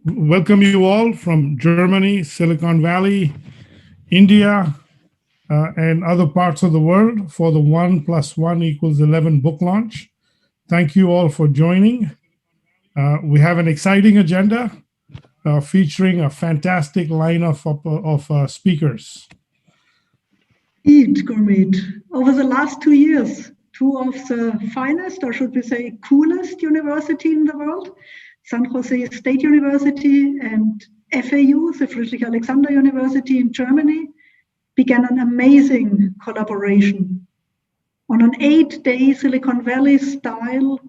welcome you all from Germany, Silicon Valley, India, and other parts of the world for the 1+1=11 book launch. Thank you all for joining. We have an exciting agenda featuring a fantastic lineup of speakers. Indeed, Gurmeet. Over the last 2 years, two of the finest, or should we say coolest university in the world, San Jose State University and FAU, the Friedrich Alexander University in Germany, began an amazing collaboration on an 8-day Silicon Valley style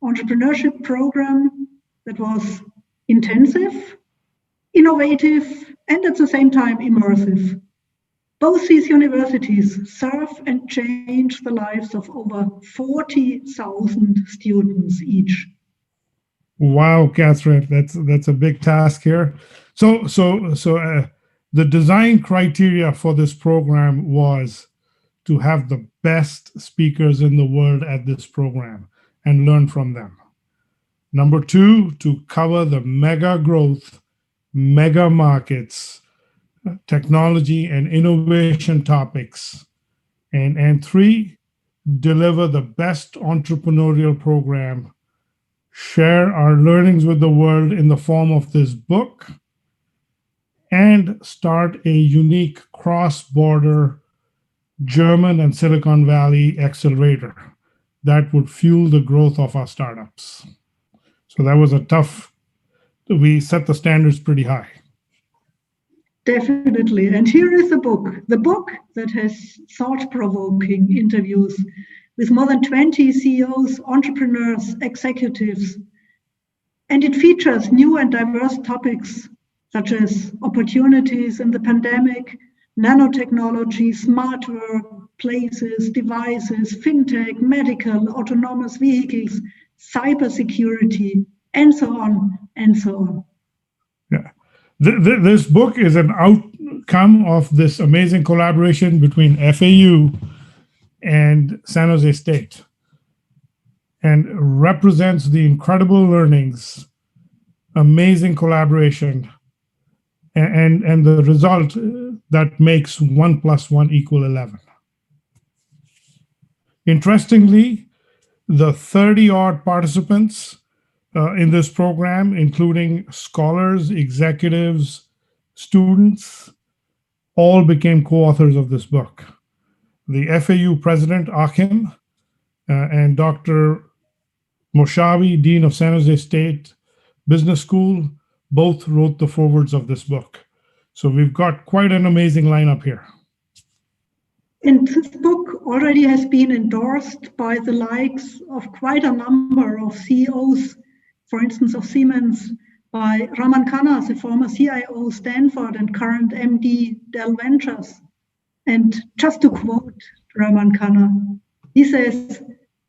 entrepreneurship program that was intensive, innovative, and at the same time immersive. Both these universities serve and change the lives of over 40,000 students each. Wow, Kathrin, that's a big task here. So the design criteria for this program was to have the best speakers in the world at this program and learn from them. Number two, to cover the mega growth, mega markets, technology and innovation topics. And three, deliver the best entrepreneurial program, share our learnings with the world in the form of this book, and start a unique cross-border German and Silicon Valley accelerator that would fuel the growth of our startups. So that was we set the standards pretty high. Definitely. And here is the book that has thought-provoking interviews with more than 20 CEOs, entrepreneurs, executives. And it features new and diverse topics such as opportunities in the pandemic, nanotechnology, smart workplaces, devices, fintech, medical, autonomous vehicles, cybersecurity, and so on and so on. Yeah. This book is an outcome of this amazing collaboration between FAU and San Jose State and represents the incredible learnings, amazing collaboration, and the result that makes 1+1=11. Interestingly, the 30-odd participants in this program, including scholars, executives, students, all became co-authors of this book. The FAU president, Achim, and Dr. Moshavi, dean of San Jose State Business School, both wrote the forewords of this book. So we've got quite an amazing lineup here. And this book already has been endorsed by the likes of quite a number of CEOs, for instance, of Siemens, by Raman Khanna, the former CIO Stanford and current MD Dell Ventures. And just to quote Raman Khanna, he says,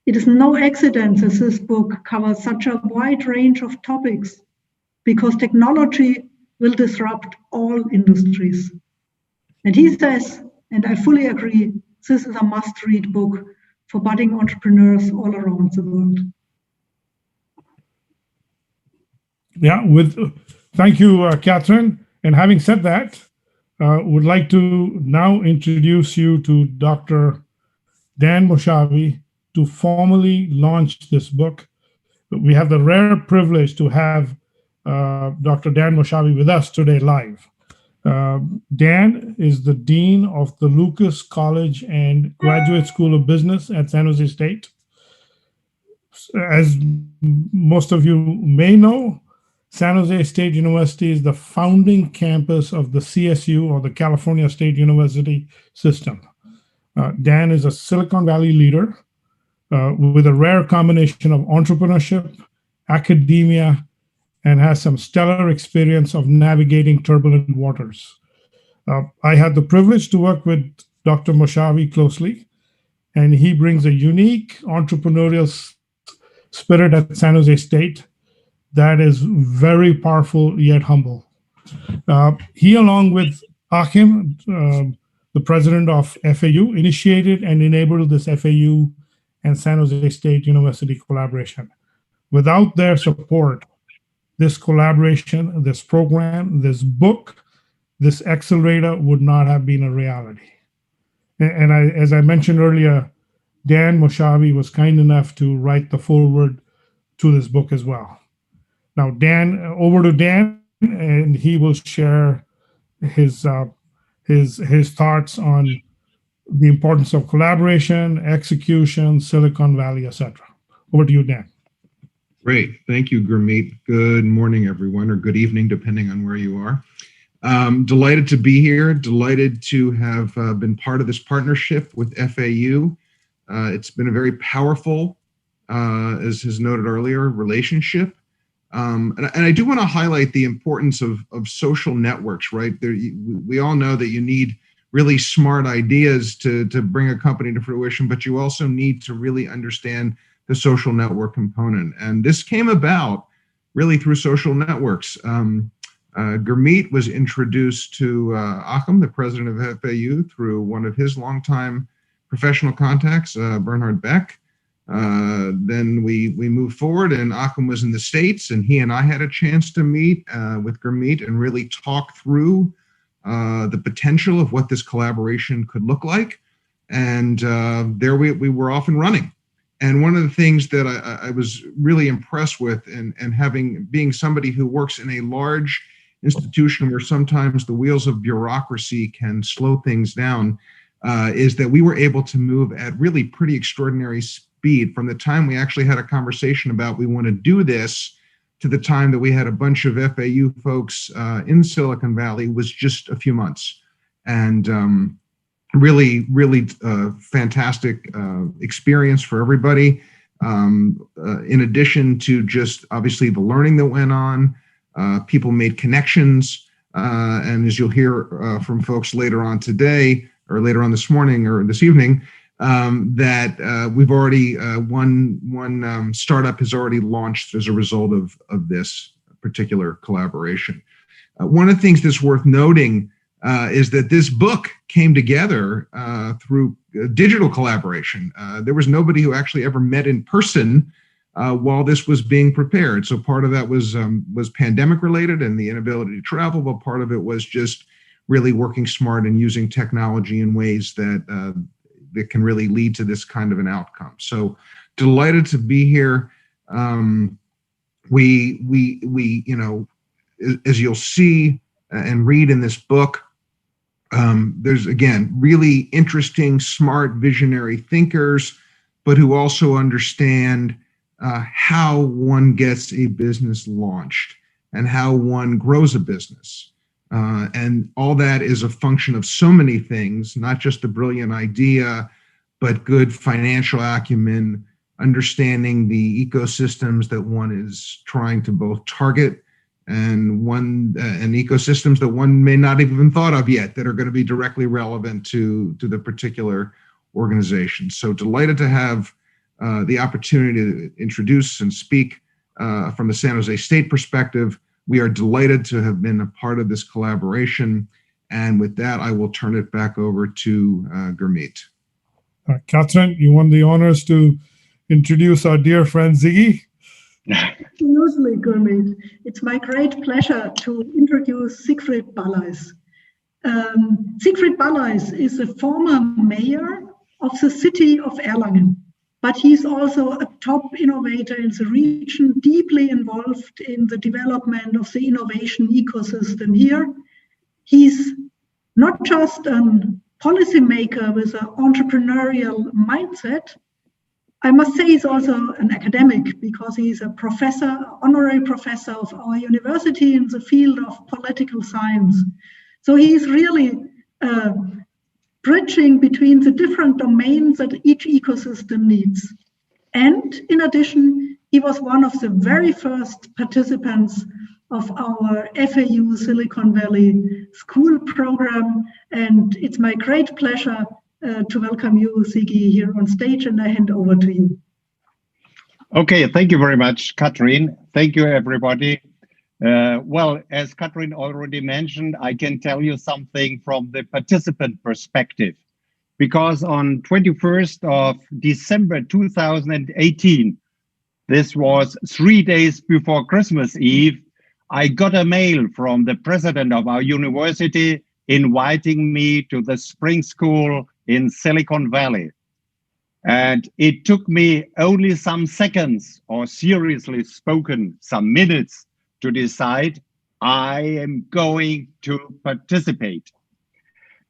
"It is no accident that this book covers such a wide range of topics because technology will disrupt all industries." And he says, and I fully agree, this is a must-read book for budding entrepreneurs all around the world. Yeah, thank you, Kathrin. And having said that, would like to now introduce you to Dr. Dan Moshavi to formally launch this book. We have the rare privilege to have Dr. Dan Moshavi with us today live. Dan is the Dean of the Lucas College and Graduate School of Business at San Jose State. As most of you may know, San Jose State University is the founding campus of the CSU, or the California State University system. Dan is a Silicon Valley leader with a rare combination of entrepreneurship, academia, and has some stellar experience of navigating turbulent waters. I had the privilege to work with Dr. Moshavi closely, and he brings a unique entrepreneurial spirit at San Jose State that is very powerful yet humble. He, along with Achim, the president of FAU, initiated and enabled this FAU and San Jose State University collaboration. Without their support, this collaboration, this program, this book, this accelerator would not have been a reality. And as I mentioned earlier, Dan Moshavi was kind enough to write the foreword to this book as well. Now, Dan, over to Dan, and he will share his thoughts on the importance of collaboration, execution, Silicon Valley, etc. Over to you, Dan. Great. Thank you, Gurmeet. Good morning, everyone, or good evening, depending on where you are. Delighted to be here. Delighted to have been part of this partnership with FAU. It's been a very powerful, as is noted earlier, relationship. And I do want to highlight the importance of social networks, right? We all know that you need really smart ideas to bring a company to fruition, but you also need to really understand the social network component. And this came about really through social networks. Gurmeet was introduced to Ákos, the president of FAU, through one of his longtime professional contacts, Bernhard Beck. Then we moved forward, and Ákos was in the States, and he and I had a chance to meet with Gurmeet and really talk through the potential of what this collaboration could look like. And there we were off and running. And one of the things that I was really impressed with, and being somebody who works in a large institution where sometimes the wheels of bureaucracy can slow things down, is that we were able to move at really pretty extraordinary speed from the time we actually had a conversation about we want to do this to the time that we had a bunch of FAU folks in Silicon Valley was just a few months. And really fantastic experience for everybody. In addition to just obviously the learning that went on, people made connections. And as you'll hear from folks later on today, or later on this morning or this evening, that we've already, one startup has already launched as a result of this particular collaboration. One of the things that's worth noting is that this book came together through digital collaboration. There was nobody who actually ever met in person while this was being prepared. So part of that was pandemic related and the inability to travel, but part of it was just really working smart and using technology in ways that that can really lead to this kind of an outcome. So delighted to be here. We you know, as you'll see and read in this book, there's, again, really interesting, smart, visionary thinkers, but who also understand how one gets a business launched and how one grows a business. And all that is a function of so many things, not just a brilliant idea, but good financial acumen, understanding the ecosystems that one is trying to both target and ecosystems that one may not have even thought of yet that are going to be directly relevant to the particular organization. So delighted to have the opportunity to introduce and speak from the San Jose State perspective. We are delighted to have been a part of this collaboration. And with that, I will turn it back over to Gurmeet. Kathrin, you want the honors to introduce our dear friend Ziggy? Absolutely, Gurmeet. It's my great pleasure to introduce Siegfried Balleis. Siegfried Balleis is a former mayor of the city of Erlangen, but he's also a top innovator in the region, deeply involved in the development of the innovation ecosystem here. He's not just a policymaker with an entrepreneurial mindset. I must say he's also an academic because he's a professor, honorary professor of our university in the field of political science. So he's really bridging between the different domains that each ecosystem needs. And in addition, he was one of the very first participants of our FAU Silicon Valley School program. And it's my great pleasure to welcome you, Ziggy, here on stage, and I hand over to you. Okay, thank you very much, Kathrin. Thank you, everybody. Well, as Kathrin already mentioned, I can tell you something from the participant perspective, because on 21st of December 2018, This was 3 days before Christmas Eve. I got a mail from the president of our university inviting me to the spring school in Silicon Valley. And it took me only some seconds, or seriously spoken, some minutes, to decide I am going to participate.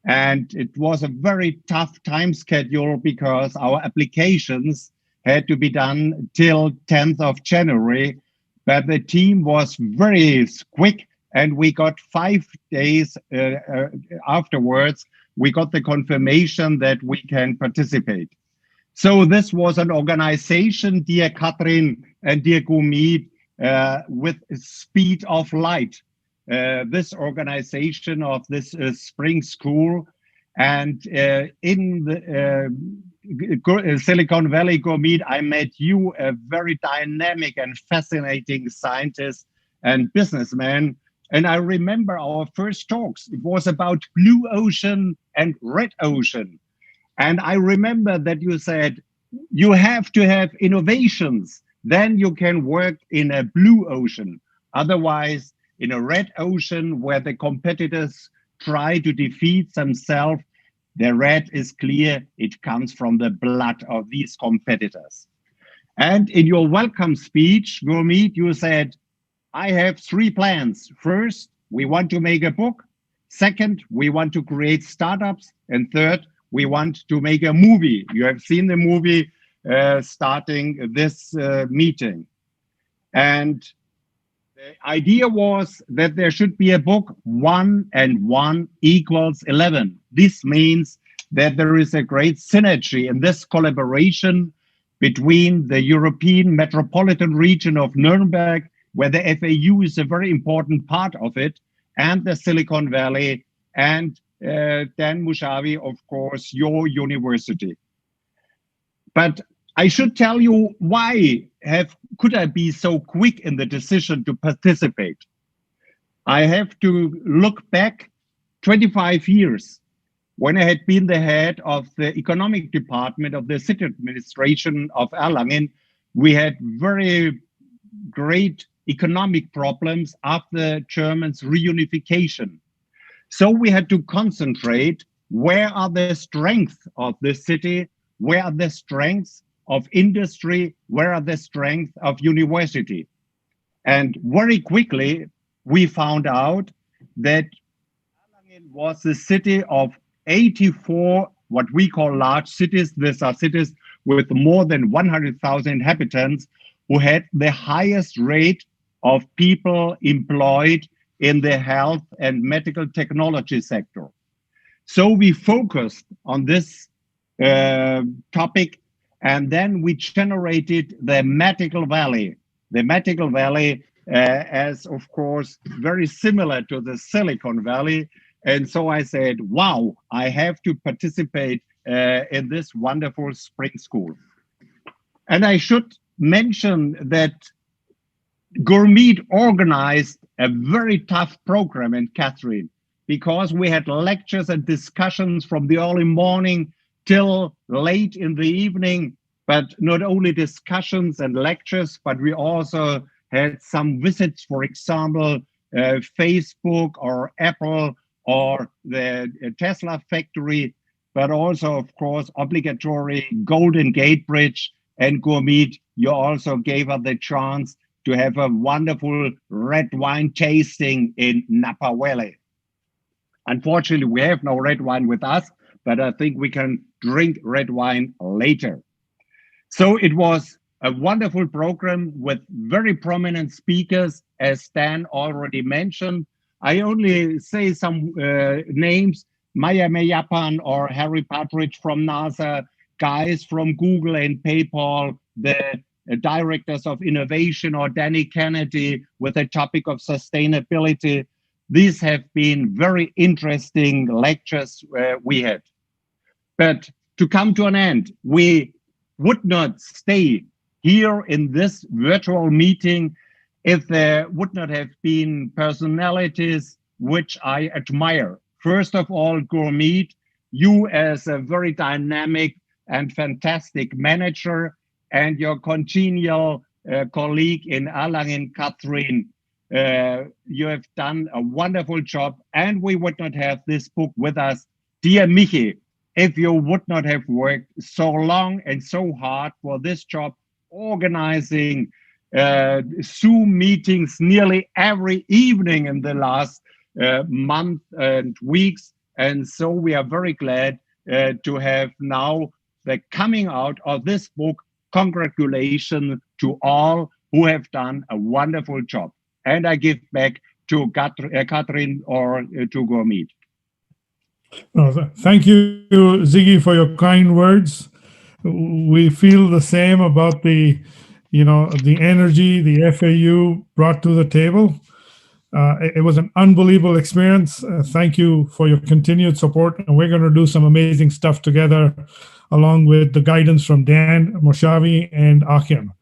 And it was a very tough time schedule because our applications had to be done till 10th of January, but the team was very quick, and we got 5 days afterwards, we got the confirmation that we can participate. So this was an organization, dear Kathrin and dear Gurmeet, with speed of light. This organization of this spring school, and in the Silicon Valley, Gurmeet, I met you, a very dynamic and fascinating scientist and businessman. And I remember our first talks. It was about blue ocean and red ocean. And I remember that you said, you have to have innovations, then you can work in a blue ocean. Otherwise, in a red ocean where the competitors try to defeat themselves, the red is clear, it comes from the blood of these competitors. And in your welcome speech, Gurmeet, you said, I have 3 plans. First, we want to make a book. Second, we want to create startups. And third, we want to make a movie. You have seen the movie starting this meeting. And the idea was that there should be a book, 1 and 1 equals 11. This means that there is a great synergy in this collaboration between the European metropolitan region of Nuremberg, where the FAU is a very important part of it, and the Silicon Valley, and then Moshavi, of course, your university. But I should tell you why could I be so quick in the decision to participate? I have to look back 25 years when I had been the head of the economic department of the city administration of Erlangen. We had very great economic problems after Germany's reunification. So we had to concentrate, where are the strengths of the city, where are the strengths of industry, where are the strengths of university. And very quickly, we found out that Erlangen was the city of 84, what we call large cities. These are cities with more than 100,000 inhabitants who had the highest rate of people employed in the health and medical technology sector. So we focused on this topic, and then we generated the Medical Valley. The Medical Valley, as of course, very similar to the Silicon Valley. And so I said, wow, I have to participate in this wonderful spring school. And I should mention that Gurmeet organized a very tough program in Kathrin, because we had lectures and discussions from the early morning till late in the evening, but not only discussions and lectures, but we also had some visits, for example, Facebook or Apple or the Tesla factory, but also, of course, obligatory Golden Gate Bridge. And Gurmeet, you also gave us the chance to have a wonderful red wine tasting in Napa Valley. Unfortunately, we have no red wine with us, but I think we can drink red wine later. So it was a wonderful program with very prominent speakers, as Stan already mentioned. I only say some names, Maya Mayappan or Harry Partridge from NASA, guys from Google and PayPal, the directors of innovation, or Danny Kennedy with the topic of sustainability. These have been very interesting lectures we had. But to come to an end, we would not stay here in this virtual meeting if there would not have been personalities which I admire. First of all, Gurmeet, you as a very dynamic and fantastic manager, and your congenial colleague in Erlangen, Kathrin. You have done a wonderful job, and we would not have this book with us, dear Michi, if you would not have worked so long and so hard for this job, organizing Zoom meetings nearly every evening in the last month and weeks. And so we are very glad to have now the coming out of this book. Congratulations to all who have done a wonderful job. And I give back to Kathrin or to Gurmeet. Thank you, Ziggy, for your kind words. We feel the same about the energy the FAU brought to the table. It was an unbelievable experience. Thank you for your continued support. And we're going to do some amazing stuff together, along with the guidance from Dan, Moshavi, and Akim.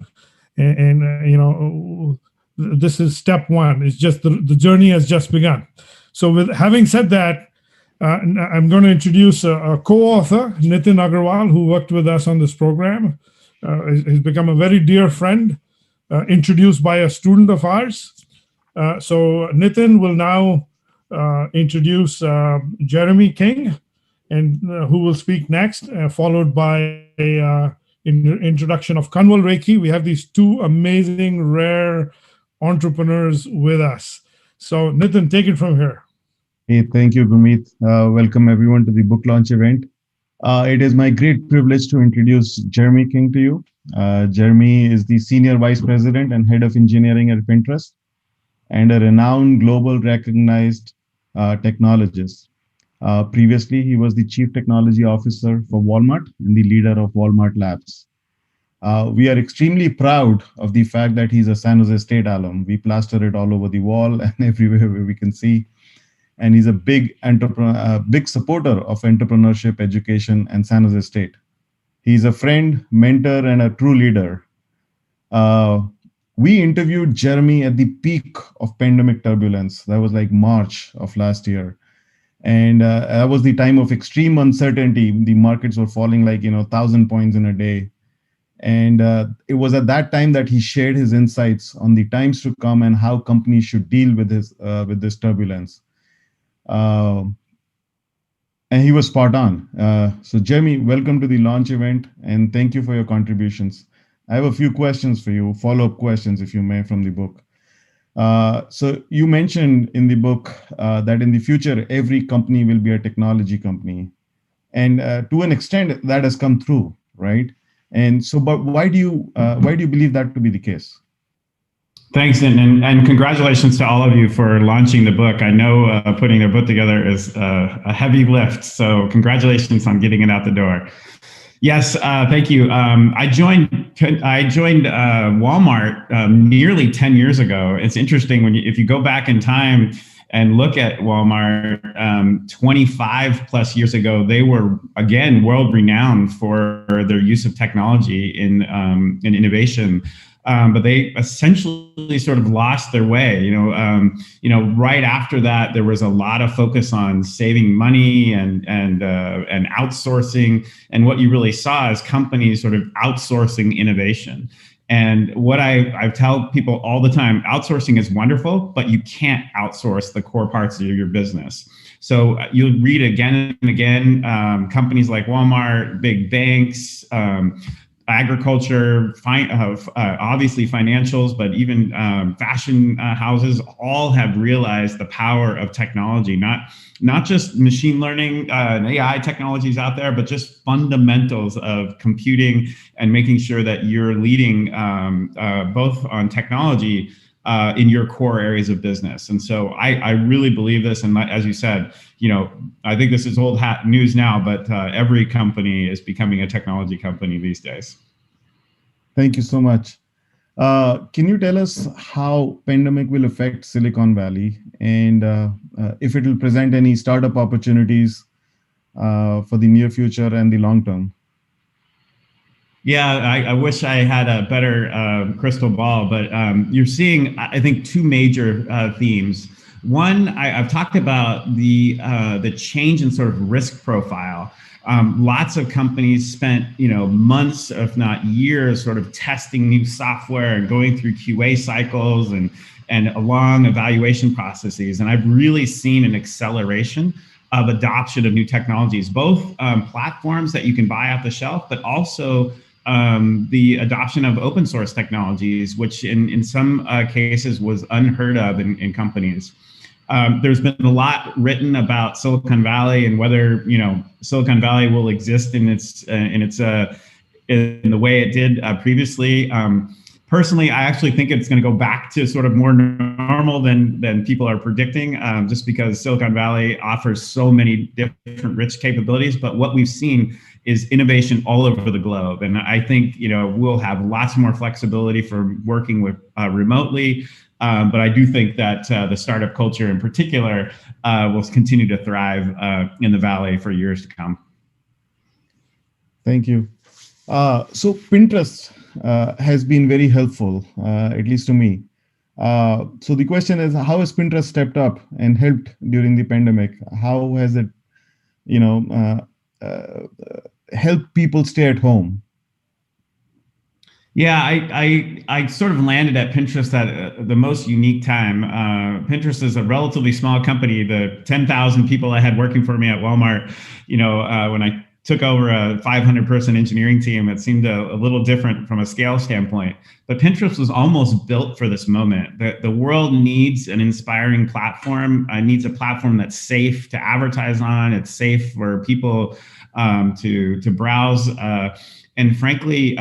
And this is step one. It's just the journey has just begun. So with having said that, I'm going to introduce a co-author, Nitin Aggarwal, who worked with us on this program. He's become a very dear friend, introduced by a student of ours. So Nitin will now introduce Jeremy King, and who will speak next, followed by a introduction of Kanwal Rekhi. We have these two amazing, rare entrepreneurs with us. So Nitin, take it from here. Hey, thank you, Gurmeet. Welcome everyone to the book launch event. It is my great privilege to introduce Jeremy King to you. Jeremy is the Senior Vice President and Head of Engineering at Pinterest, and a renowned global recognized technologist. Previously, he was the Chief Technology Officer for Walmart and the leader of Walmart Labs. We are extremely proud of the fact that he's a San Jose State alum. We plaster it all over the wall and everywhere where we can see. And he's a big supporter of entrepreneurship, education, and San Jose State. He's a friend, mentor, and a true leader. We interviewed Jeremy at the peak of pandemic turbulence. That was like March of last year. And that was the time of extreme uncertainty. The markets were falling like 1,000 points in a day. And it was at that time that he shared his insights on the times to come and how companies should deal with this turbulence. And he was spot on. So Jeremy, welcome to the launch event, and thank you for your contributions. I have a few questions for you, follow-up questions, if you may, from the book. So you mentioned in the book that in the future, every company will be a technology company. And to an extent, that has come through, right? And so, but why do you believe that to be the case? Thanks, and congratulations to all of you for launching the book. I know putting the book together is a heavy lift, so congratulations on getting it out the door. Yes, thank you. I joined Walmart nearly 10 years ago. It's interesting if you go back in time and look at Walmart 25 plus years ago, they were, again, world renowned for their use of technology in innovation. But they essentially sort of lost their way. Right after that, there was a lot of focus on saving money and outsourcing. And what you really saw is companies sort of outsourcing innovation. And what I tell people all the time, outsourcing is wonderful, but you can't outsource the core parts of your business. So you'll read again and again, companies like Walmart, big banks, agriculture, obviously financials, but even fashion houses all have realized the power of technology, not just machine learning and AI technologies out there, but just fundamentals of computing and making sure that you're leading both on technology in your core areas of business. And so I really believe this. And as you said, I think this is old hat news now, but every company is becoming a technology company these days. Thank you so much. Can you tell us how pandemic will affect Silicon Valley, and if it will present any startup opportunities for the near future and the long term? Yeah, I wish I had a better crystal ball, but you're seeing, I think, two major themes. One, I've talked about the change in sort of risk profile. Lots of companies spent, months, if not years, sort of testing new software and going through QA cycles and long evaluation processes. And I've really seen an acceleration of adoption of new technologies, both platforms that you can buy off the shelf, but also the adoption of open source technologies, which in some cases was unheard of in companies. There's been a lot written about Silicon Valley and whether Silicon Valley will exist in the way it did previously. Personally, I actually think it's going to go back to sort of more normal than people are predicting, just because Silicon Valley offers so many different rich capabilities. But what we've seen is innovation all over the globe. And I think, we'll have lots more flexibility for working with remotely. But I do think that the startup culture in particular will continue to thrive in the Valley for years to come. Thank you. So Pinterest has been very helpful, at least to me. So the question is, how has Pinterest stepped up and helped during the pandemic? How has it, helped people stay at home? Yeah, I sort of landed at Pinterest at the most unique time. Pinterest is a relatively small company. The 10,000 people I had working for me at Walmart, when I took over a 500-person engineering team, it seemed a little different from a scale standpoint. But Pinterest was almost built for this moment. The world needs an inspiring platform, needs a platform that's safe to advertise on. It's safe for people to browse. And frankly,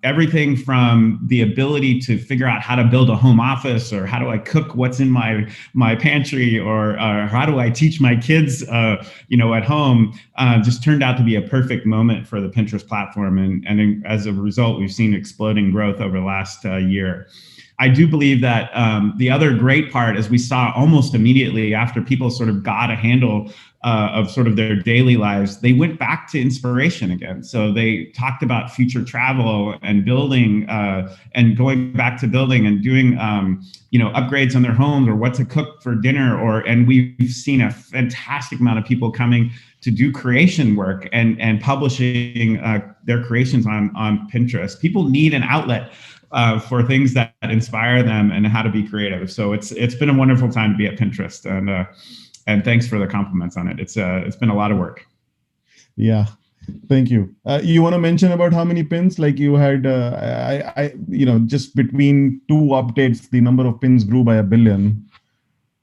everything from the ability to figure out how to build a home office, or how do I cook what's in my pantry, or how do I teach my kids, at home, just turned out to be a perfect moment for the Pinterest platform. And as a result, we've seen exploding growth over the last year. I do believe that the other great part is we saw almost immediately after people sort of got a handle of sort of their daily lives, they went back to inspiration again. So they talked about future travel and building and going back to building and doing, upgrades on their homes, or what to cook for dinner, and we've seen a fantastic amount of people coming to do creation work and publishing their creations on Pinterest. People need an outlet for things that inspire them and how to be creative. So it's been a wonderful time to be at Pinterest, and thanks for the compliments on it. It's been a lot of work. Yeah, thank you. You want to mention about how many pins? Like you had, just between two updates, the number of pins grew by 1 billion.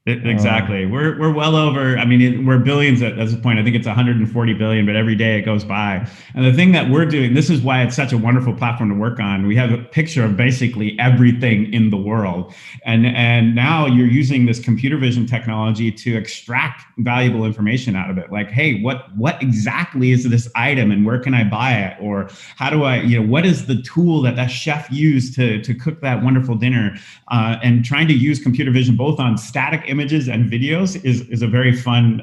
Exactly. We're well over, we're billions at this point. I think it's 140 billion, but every day it goes by. And the thing that we're doing, this is why it's such a wonderful platform to work on. We have a picture of basically everything in the world. And now you're using this computer vision technology to extract valuable information out of it. Like, hey, what exactly is this item, and where can I buy it? Or how do I, what is the tool that chef used to cook that wonderful dinner? And trying to use computer vision both on static images and videos is a very fun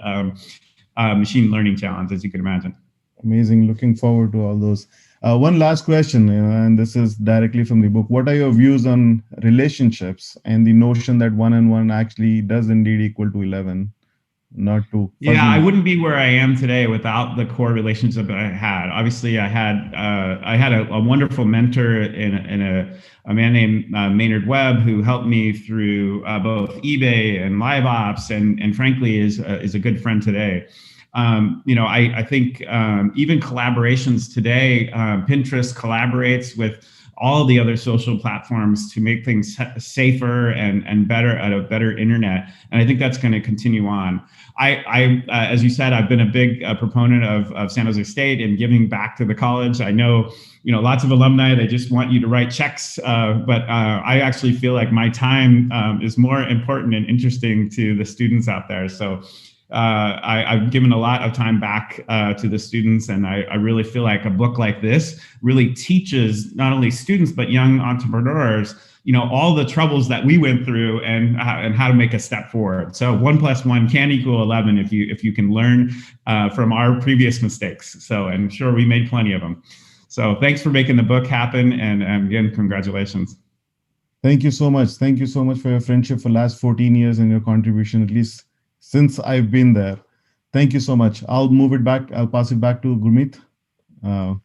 machine learning challenge, as you can imagine. Amazing. Looking forward to all those. One last question, and this is directly from the book. What are your views on relationships and the notion that 1 and 1 actually does indeed equal to 11? Not to. Yeah, I wouldn't be where I am today without the core relationship that I had. Obviously, I had a wonderful mentor in a man named Maynard Webb, who helped me through both eBay and live ops, and frankly is a good friend today. I think even collaborations today, Pinterest collaborates with all the other social platforms to make things safer and better at a better internet. And I think that's going to continue on. I as you said, I've been a big proponent of San Jose State and giving back to the college. I know, lots of alumni, they just want you to write checks, but I actually feel like my time is more important and interesting to the students out there. So I've given a lot of time back to the students, and I really feel like a book like this really teaches not only students but young entrepreneurs, all the troubles that we went through and how to make a step forward. So 1 + 1 can equal 11 if you can learn from our previous mistakes. So I'm sure we made plenty of them. So thanks for making the book happen, and again, congratulations. Thank you so much. Thank you so much for your friendship for last 14 years and your contribution, at least since I've been there. Thank you so much. I'll move it back. I'll pass it back to Gurmeet to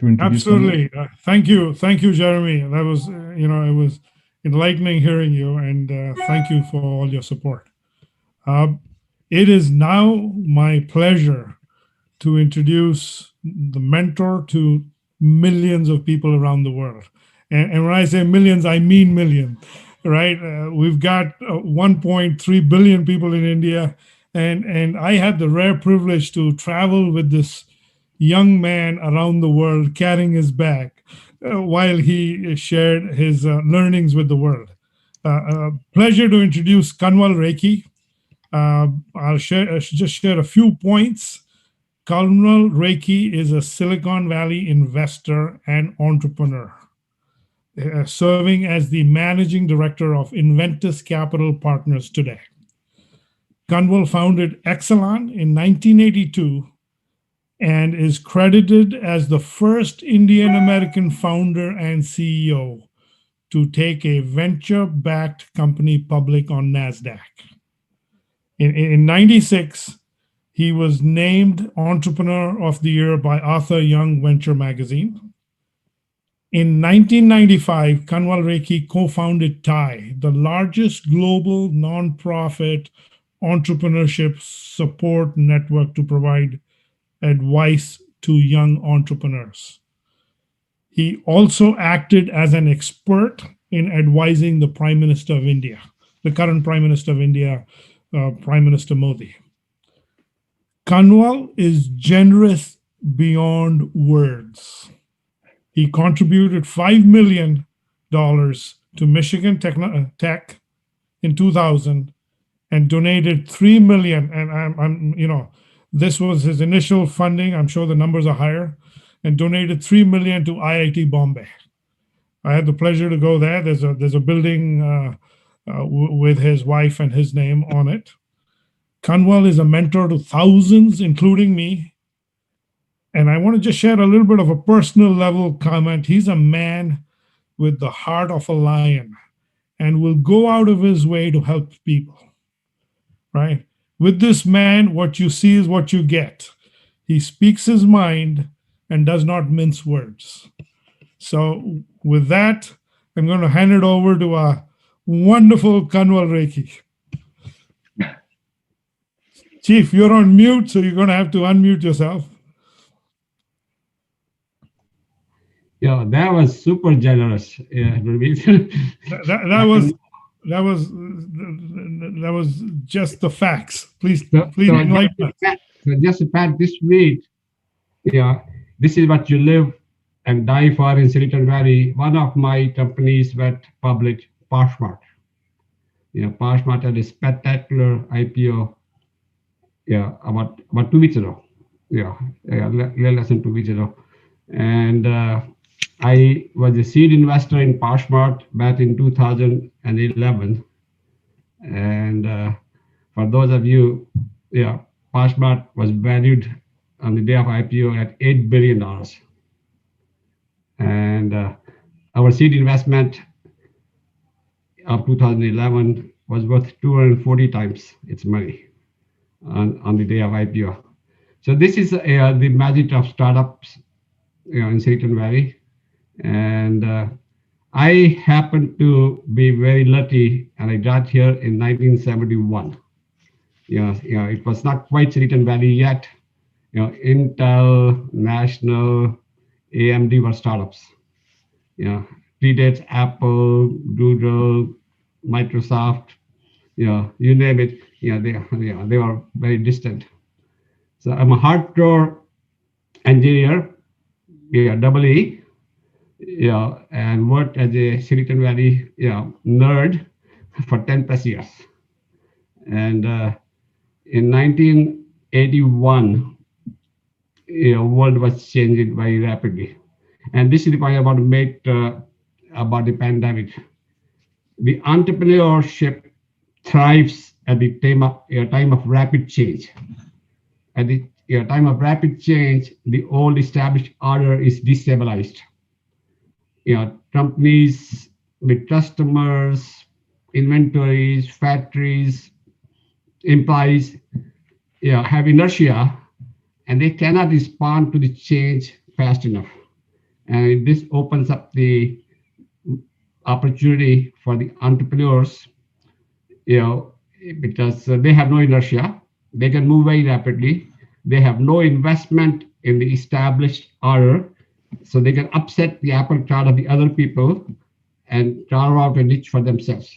introduce. Absolutely. Thank you. Thank you, Jeremy. That was, it was enlightening hearing you, and thank you for all your support. It is now my pleasure to introduce the mentor to millions of people around the world. And when I say millions, I mean millions, right? We've got 1.3 billion people in India. And I had the rare privilege to travel with this young man around the world carrying his bag while he shared his learnings with the world. Pleasure to introduce Kanwal Rekhi. I'll just share a few points. Kanwal Rekhi is a Silicon Valley investor and entrepreneur, serving as the managing director of Inventus Capital Partners today. Kanwal founded Excelan in 1982 and is credited as the first Indian-American founder and CEO to take a venture-backed company public on NASDAQ. In 96, he was named Entrepreneur of the Year by Arthur Young Venture magazine. In 1995, Kanwal Rekhi co-founded 𝗘𝗪𝘀, the largest global nonprofit entrepreneurship support network to provide advice to young entrepreneurs. He also acted as an expert in advising the Prime Minister of India, the current Prime Minister of India, Prime Minister Modi. Kanwal is generous beyond words. He contributed $5 million to Michigan Tech in 2000 and donated $3 million. And this was his initial funding. I'm sure the numbers are higher, and donated $3 million to IIT Bombay. I had the pleasure to go there. There's a building with his wife and his name on it. Kanwal is a mentor to thousands, including me. And I want to just share a little bit of a personal level comment. He's a man with the heart of a lion and will go out of his way to help people. Right? With this man, what you see is what you get. He speaks his mind and does not mince words. So with that, I'm going to hand it over to our wonderful Kanwal Rekhi. Chief, you're on mute, so you're going to have to unmute yourself. Yeah, that was super generous. That was just the facts. Please enlighten us. So just Pat, this week, this is what you live and die for in Silicon Valley. One of my companies went public, Poshmark. Poshmark had a spectacular IPO. About 2 weeks ago. Less than 2 weeks ago, and I was a seed investor in Poshmark back in 2011. And for those of you, Poshmark was valued on the day of IPO at $8 billion. And our seed investment of 2011 was worth 240 times its money on the day of IPO. So this is the magic of startups in Silicon Valley. And I happened to be very lucky, and I got here in 1971. It was not quite Silicon Valley yet. Intel, National, AMD were startups. Predates Apple, Google, Microsoft, you name it. They were very distant. So I'm a hardcore engineer, EE, and worked as a Silicon Valley nerd for 10 plus years. And in 1981, world was changing very rapidly. And this is the point I want to make about the pandemic. The entrepreneurship thrives at the time of rapid change. At the time of rapid change, the old established order is destabilized. Companies with customers, inventories, factories, employees, have inertia, and they cannot respond to the change fast enough. And this opens up the opportunity for the entrepreneurs, because they have no inertia. They can move very rapidly. They have no investment in the established order, so they can upset the apple cart of the other people and carve out a niche for themselves.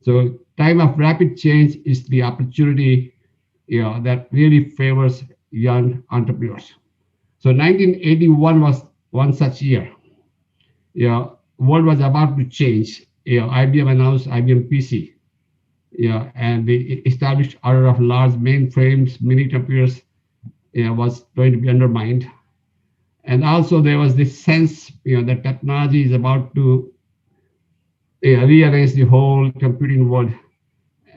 So time of rapid change is the opportunity, that really favors young entrepreneurs. So 1981 was one such year. World was about to change. IBM announced IBM PC. And the established order of large mainframes, mini computers, was going to be undermined. And also there was this sense, that technology is about to rearrange the whole computing world.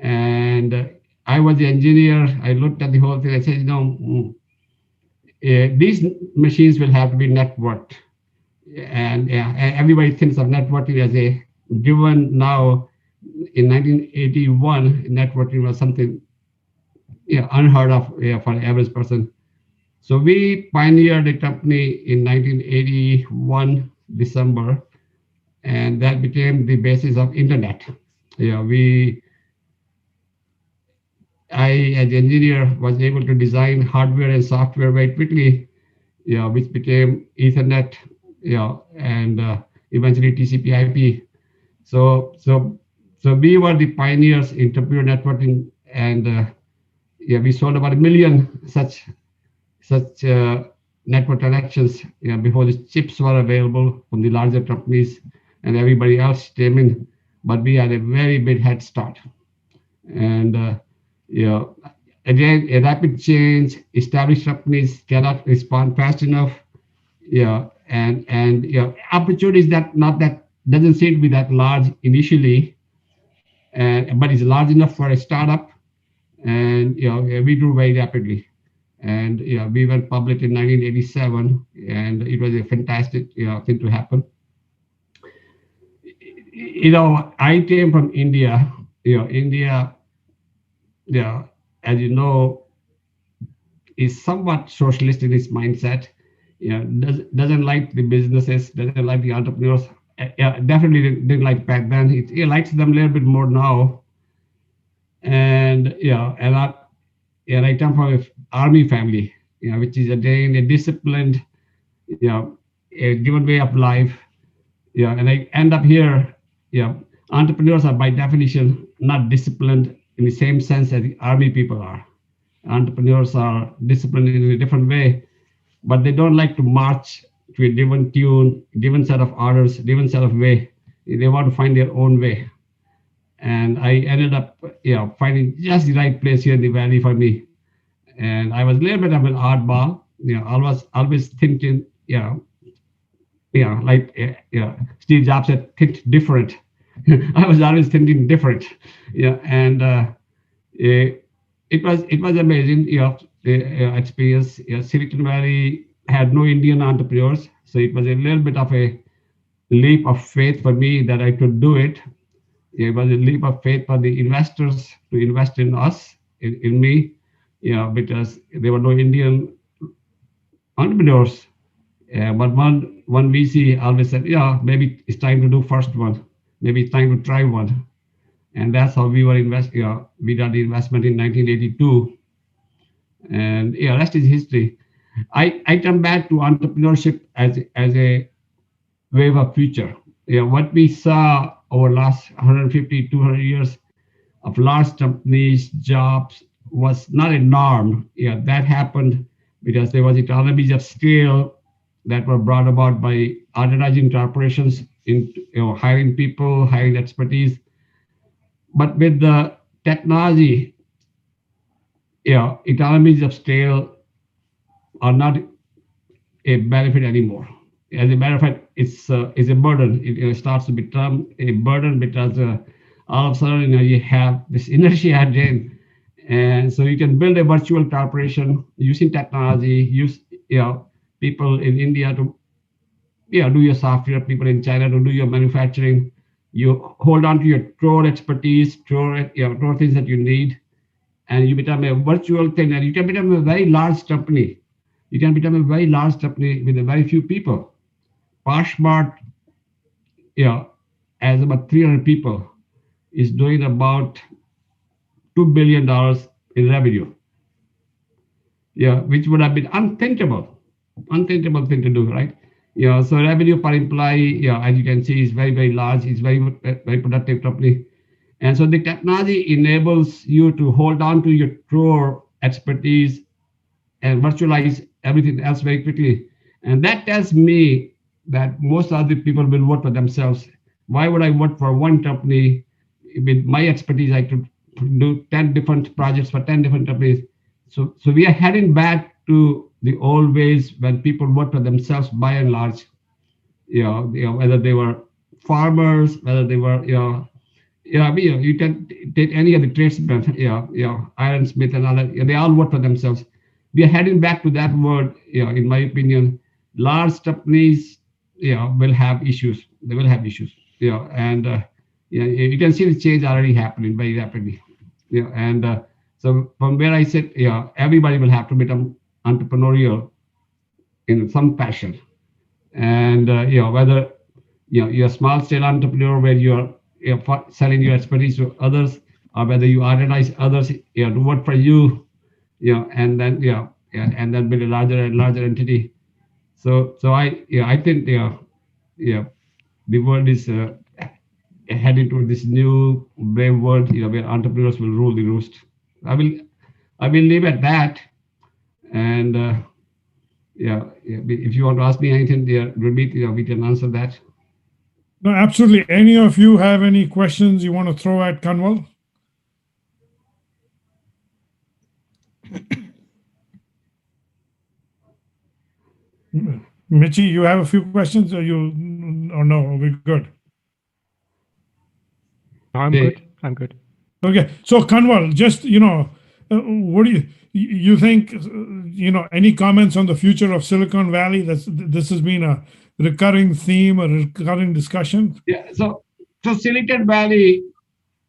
And I was the engineer. I looked at the whole thing. I said, these machines will have to be networked. And everybody thinks of networking as a given now. In 1981, networking was something unheard of for the average person. So we pioneered the company in 1981, December, and that became the basis of internet. I, as engineer, was able to design hardware and software very quickly, which became Ethernet, and eventually TCP/IP. So we were the pioneers in computer networking, and we sold about 1 million such network connections before the chips were available from the larger companies, and everybody else came in. But we had a very big head start. And again, a rapid change, established companies cannot respond fast enough. And opportunities that doesn't seem to be that large initially, but it's large enough for a startup. And we grew very rapidly. And we went public in 1987, and it was a fantastic thing to happen. I came from India. India, as you know, is somewhat socialist in its mindset. Doesn't like the businesses, doesn't like the entrepreneurs. Definitely didn't like back then. It likes them a little bit more now. And I come from an army family, which is again a disciplined, a given way of life. And I end up here. Entrepreneurs are by definition not disciplined in the same sense as the army people are. Entrepreneurs are disciplined in a different way, but they don't like to march to a given tune, given set of orders, given set of way. They want to find their own way. And I ended up, finding just the right place here in the valley for me. And I was a little bit of an oddball, always thinking, like Steve Jobs said, think different. I was always thinking different, and it was amazing, experience. Silicon Valley had no Indian entrepreneurs, so it was a little bit of a leap of faith for me that I could do it. It was a leap of faith for the investors to invest in us, in me, because there were no Indian entrepreneurs. But one VC always said, maybe it's time to do first one. Maybe it's time to try one. And that's how we were we got the investment in 1982. And rest is history. I come back to entrepreneurship as a wave of future. What we saw over last 150, 200 years of large companies, jobs was not a norm. That happened because there was economies of scale that were brought about by organizing corporations in hiring people, hiring expertise. But with the technology, economies of scale are not a benefit anymore. As a matter of fact, it's a burden. It starts to become a burden because all of a sudden you have this inertia again, and so you can build a virtual corporation using technology. Use people in India to do your software, people in China to do your manufacturing. You hold on to your core expertise, core things that you need, and you become a virtual thing, and you can become a very large company. You can become a very large company with a very few people. Poshmark, as about 300 people, is doing about $2 billion in revenue. Which would have been unthinkable thing to do, right? So revenue per employee, as you can see, is very, very large. It's very, very productive company. And so the technology enables you to hold on to your core expertise and virtualize everything else very quickly. And that tells me that most other people will work for themselves. Why would I work for one company? With my expertise, I could do 10 different projects for 10 different companies. So we are heading back to the old ways when people work for themselves by and large. Whether they were farmers, whether they were, you can take any of the tradesmen, ironsmith and all that, they all work for themselves. We are heading back to that world, in my opinion. Large companies, will have issues. They will have issues, and you can see the change already happening very rapidly. And so from where I sit, everybody will have to become entrepreneurial in some fashion. And whether you're a small scale entrepreneur where you're selling your expertise to others, or whether you organize others to work for you, and then and then build a larger and larger entity. So I think the world is heading to this new brave world, where entrepreneurs will rule the roost. I will leave at that. And if you want to ask me anything, Gurmeet, we can answer that. No, absolutely. Any of you have any questions you want to throw at Kanwal? Michi, you have a few questions, or no? Are we good? No, I'm good. I'm good. Okay, so Kanwal, just what do you think? Any comments on the future of Silicon Valley? This has been a recurring theme, a recurring discussion. So Silicon Valley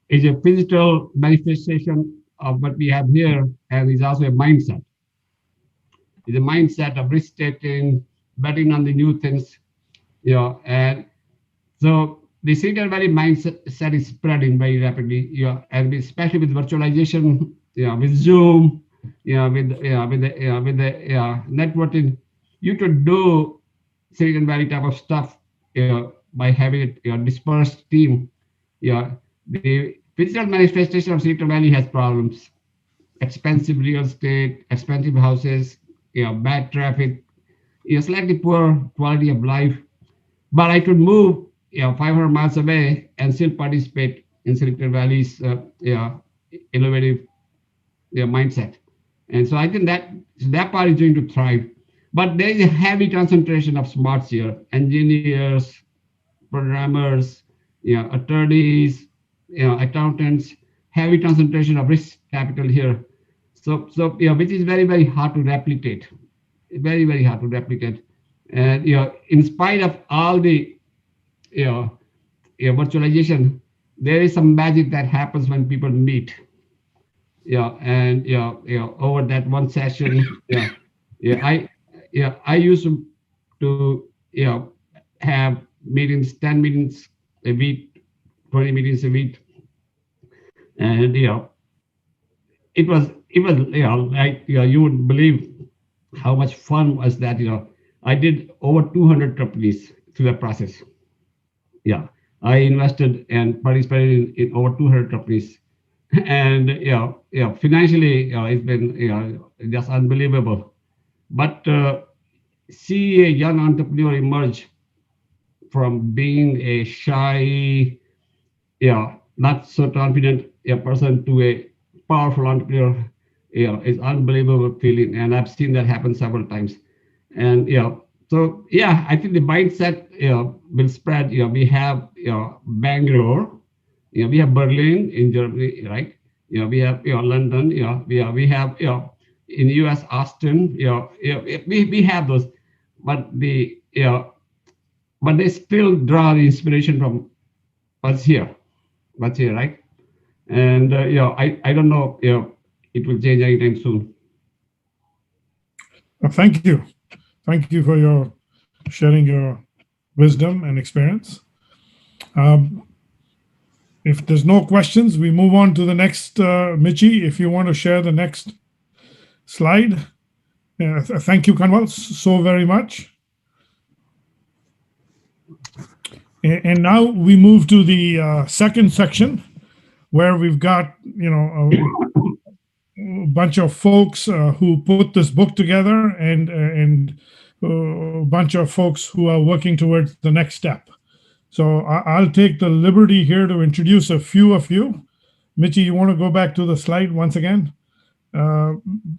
is a physical manifestation of what we have here, and is also a mindset. It's a mindset of risk-taking, betting on the new things, and so the Silicon Valley mindset is spreading very rapidly, and especially with virtualization, with Zoom, with the networking. You could do Silicon Valley type of stuff, by having a dispersed team. The physical manifestation of Silicon Valley has problems: expensive real estate, expensive houses, bad traffic, slightly poor quality of life. But I could move 500 miles away and still participate in Silicon Valley's innovative mindset. And so I think that part is going to thrive. But there is a heavy concentration of smarts here: engineers, programmers, attorneys, accountants. Heavy concentration of risk capital here. So which is very, very hard to replicate. Very, very hard to replicate. And in spite of all the virtualization, there is some magic that happens when people meet. And over that one session, I used to have meetings, 10 meetings a week, 20 meetings a week, and it was like you wouldn't believe how much fun was that. I did over 200 companies through that process. I invested and participated in over 200 companies, and financially it's been just unbelievable. But see a young entrepreneur emerge from being a shy, not so confident person to a powerful entrepreneur, is unbelievable feeling, and I've seen that happen several times. And so I think the mindset will spread. We have Bangalore, we have Berlin in Germany, right? We have London, we have in US Austin, we have those, but they still draw the inspiration from what's here, right? And I don't know, it will change anytime soon. Thank you. Thank you for your sharing your wisdom and experience. If there's no questions, we move on to the next. Michi, if you want to share the next slide. Thank you, Kanwal, so very much. And now we move to the second section, where we've got, a bunch of folks who put this book together, and a bunch of folks who are working towards the next step. So I'll take the liberty here to introduce a few of you. Michi, you want to go back to the slide once again?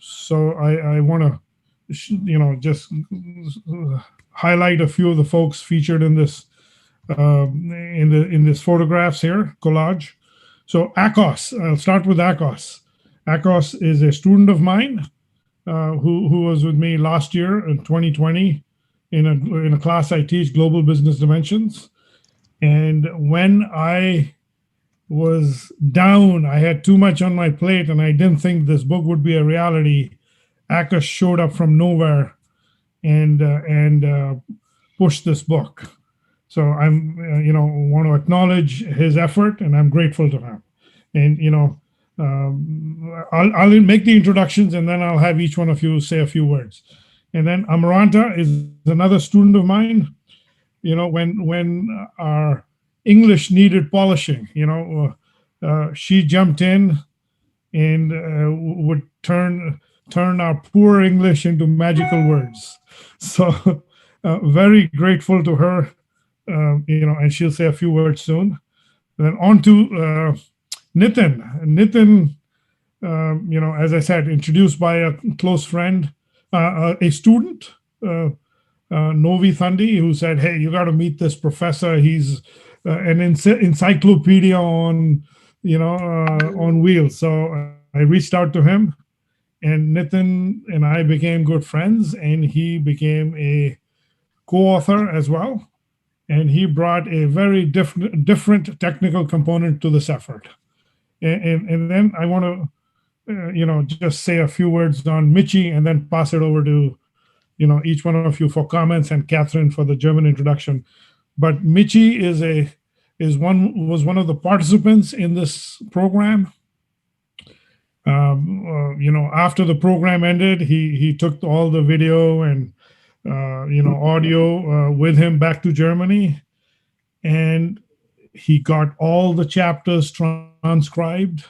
So I want to, just highlight a few of the folks featured in this in this photographs here, collage. So Ákos, I'll start with Ákos. Ákos is a student of mine who was with me last year in 2020 in a class I teach, Global Business Dimensions. And when I was down, I had too much on my plate, and I didn't think this book would be a reality. Ákos showed up from nowhere and pushed this book. So I'm, want to acknowledge his effort, and I'm grateful to him. And I'll make the introductions, and then I'll have each one of you say a few words. And then Amaranta is another student of mine. When our English needed polishing, she jumped in and would turn our poor English into magical words. So very grateful to her, and she'll say a few words soon. And then on to Nitin. Nitin, as I said, introduced by a close friend, a student, Novi Thandi, who said, "Hey, you got to meet this professor. He's an encyclopedia on wheels." So I reached out to him, and Nitin and I became good friends, and he became a co-author as well. And he brought a very different technical component to this effort. And then I want to, just say a few words on Michi, and then pass it over to each one of you for comments, and Kathrin for the German introduction. But Michi was one of the participants in this program. After the program ended, he took all the video and audio with him back to Germany, and he got all the chapters transcribed.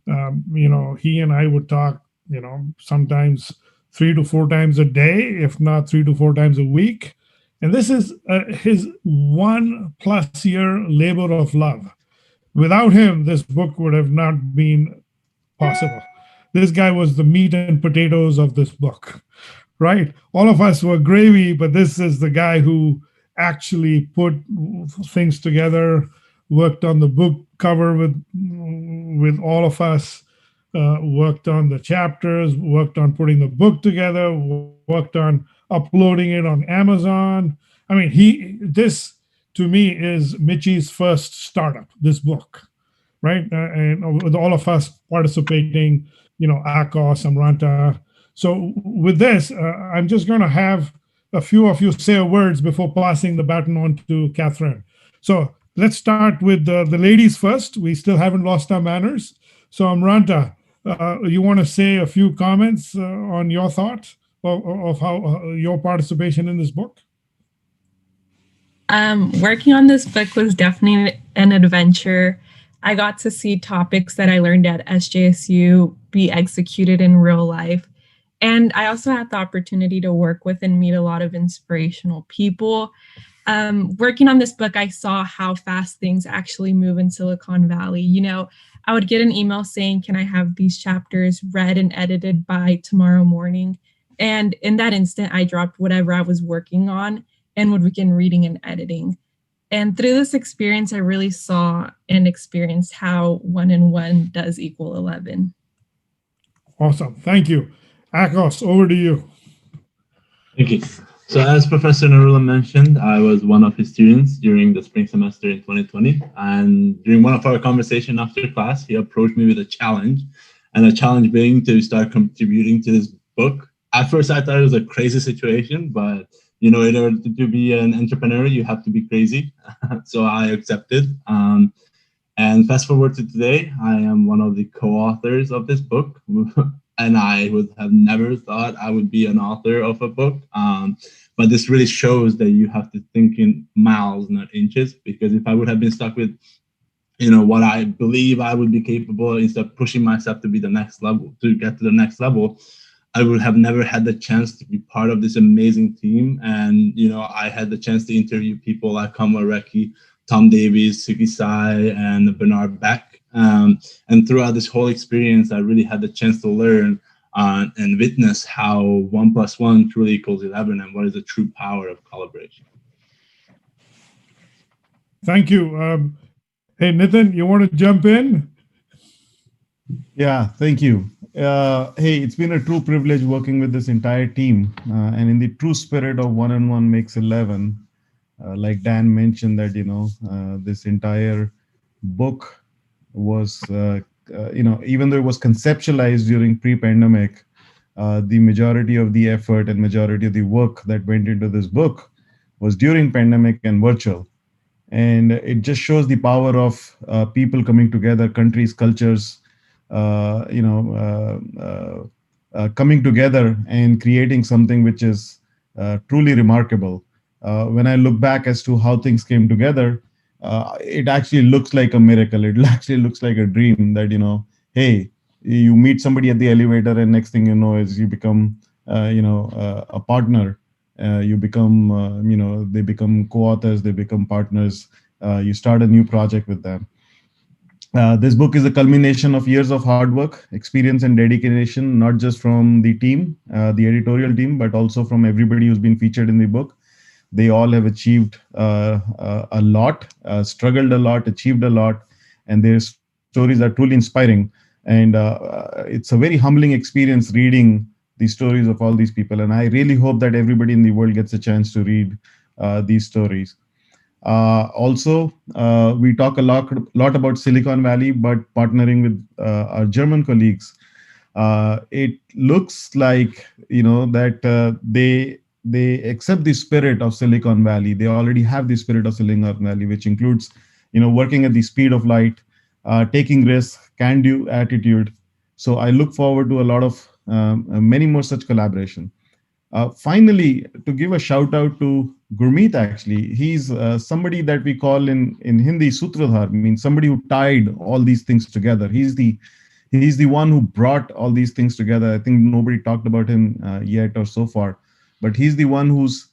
He and I would talk, sometimes 3 to 4 times a day, if not 3 to 4 times a week. And this is his 1+ year labor of love. Without him, this book would have not been possible. This guy was the meat and potatoes of this book, right? All of us were gravy, but this is the guy who actually put things together, worked on the book cover with all of us, worked on the chapters, worked on putting the book together, worked on uploading it on Amazon. I mean, this to me is Michi's first startup, this book, right? And with all of us participating, Ákos, Amaranta. So with this, I'm just going to have a few of you say words before passing the baton on to Kathrin. So let's start with the ladies first. We still haven't lost our manners. So Amaranta, you want to say a few comments on your thoughts of how your participation in this book? Working on this book was definitely an adventure. I got to see topics that I learned at SJSU be executed in real life. And I also had the opportunity to work with and meet a lot of inspirational people. Working on this book, I saw how fast things actually move in Silicon Valley. I would get an email saying, "Can I have these chapters read and edited by tomorrow morning?" And in that instant, I dropped whatever I was working on and would begin reading and editing. And through this experience, I really saw and experienced how 1 and 1 does equal 11. Awesome. Thank you. Ákos, over to you. Thank you. So as Professor Naroola mentioned, I was one of his students during the spring semester in 2020. And during one of our conversations after class, he approached me with a challenge, and a challenge being to start contributing to this book. At first, I thought it was a crazy situation, but in order to be an entrepreneur, you have to be crazy. So I accepted. And fast forward to today, I am one of the co-authors of this book. And I would have never thought I would be an author of a book. But this really shows that you have to think in miles, not inches, because if I would have been stuck with, what I believe I would be capable, instead of pushing myself to be the next level, to get to the next level, I would have never had the chance to be part of this amazing team. And, I had the chance to interview people like Kanwal, Rekhi, Tom Davies, Suki Sai, and Bernard Beck. And throughout this whole experience, I really had the chance to learn and witness how 1 + 1 truly equals 11 and what is the true power of collaboration. Thank you. Hey, Nitin, you want to jump in? Yeah, thank you. Hey, it's been a true privilege working with this entire team. And in the true spirit of 1 and 1 makes 11, like Dan mentioned that, this entire book was, even though it was conceptualized during pre-pandemic, the majority of the effort and majority of the work that went into this book was during pandemic and virtual. And it just shows the power of people coming together, countries, cultures, coming together and creating something which is truly remarkable. When I look back as to how things came together, it actually looks like a miracle. It actually looks like a dream that, hey, you meet somebody at the elevator and next thing you know is you become, a partner. You become, they become co-authors, they become partners. You start a new project with them. This book is a culmination of years of hard work, experience, and dedication, not just from the team, the editorial team, but also from everybody who's been featured in the book. They all have achieved a lot, struggled a lot, achieved a lot, and their stories are truly inspiring. And it's a very humbling experience reading the stories of all these people. And I really hope that everybody in the world gets a chance to read these stories. Also, we talk a lot about Silicon Valley, but partnering with our German colleagues, it looks like, that they accept the spirit of Silicon Valley. They already have the spirit of Silicon Valley, which includes, working at the speed of light, taking risks, can-do attitude. So I look forward to a lot of many more such collaboration. Finally, to give a shout out to Gurmeet, actually, he's somebody that we call in Hindi Sutradhar, means somebody who tied all these things together. He's the one who brought all these things together. I think nobody talked about him yet or so far, but he's the one who's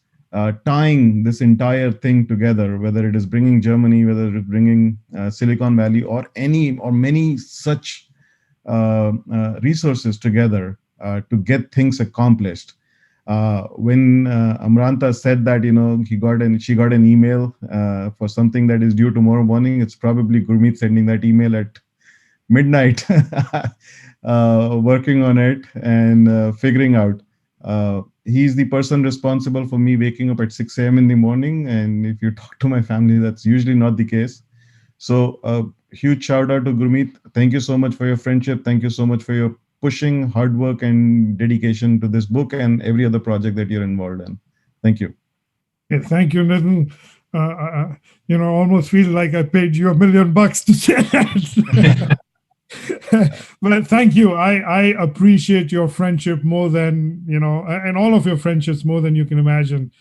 tying this entire thing together, whether it is bringing Germany, whether it's bringing Silicon Valley or many such resources together to get things accomplished. When Amaranta said that, she got an email for something that is due tomorrow morning, it's probably Gurmeet sending that email at midnight, working on it and figuring out. He's the person responsible for me waking up at 6 a.m. in the morning. And if you talk to my family, that's usually not the case. So a huge shout out to Gurmeet. Thank you so much for your friendship. Thank you so much for your pushing, hard work, and dedication to this book and every other project that you're involved in. Thank you. Okay, thank you, Nitin. Almost feel like I paid you $1 million to say that. But thank you. I appreciate your friendship more than, and all of your friendships more than you can imagine.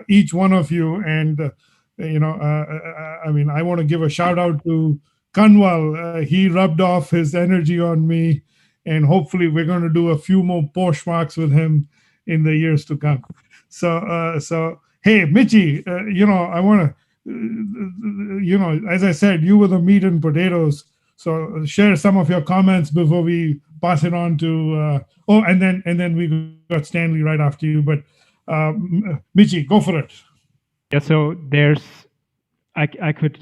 Each one of you. And, I want to give a shout out to Kanwal. He rubbed off his energy on me. And hopefully we're going to do a few more Poshmarks with him in the years to come. So hey, Michi, I want to, as I said, you were the meat and potatoes. So share some of your comments before we pass it on to, and then we got Stanley right after you. But Michi, go for it. Yeah, so I could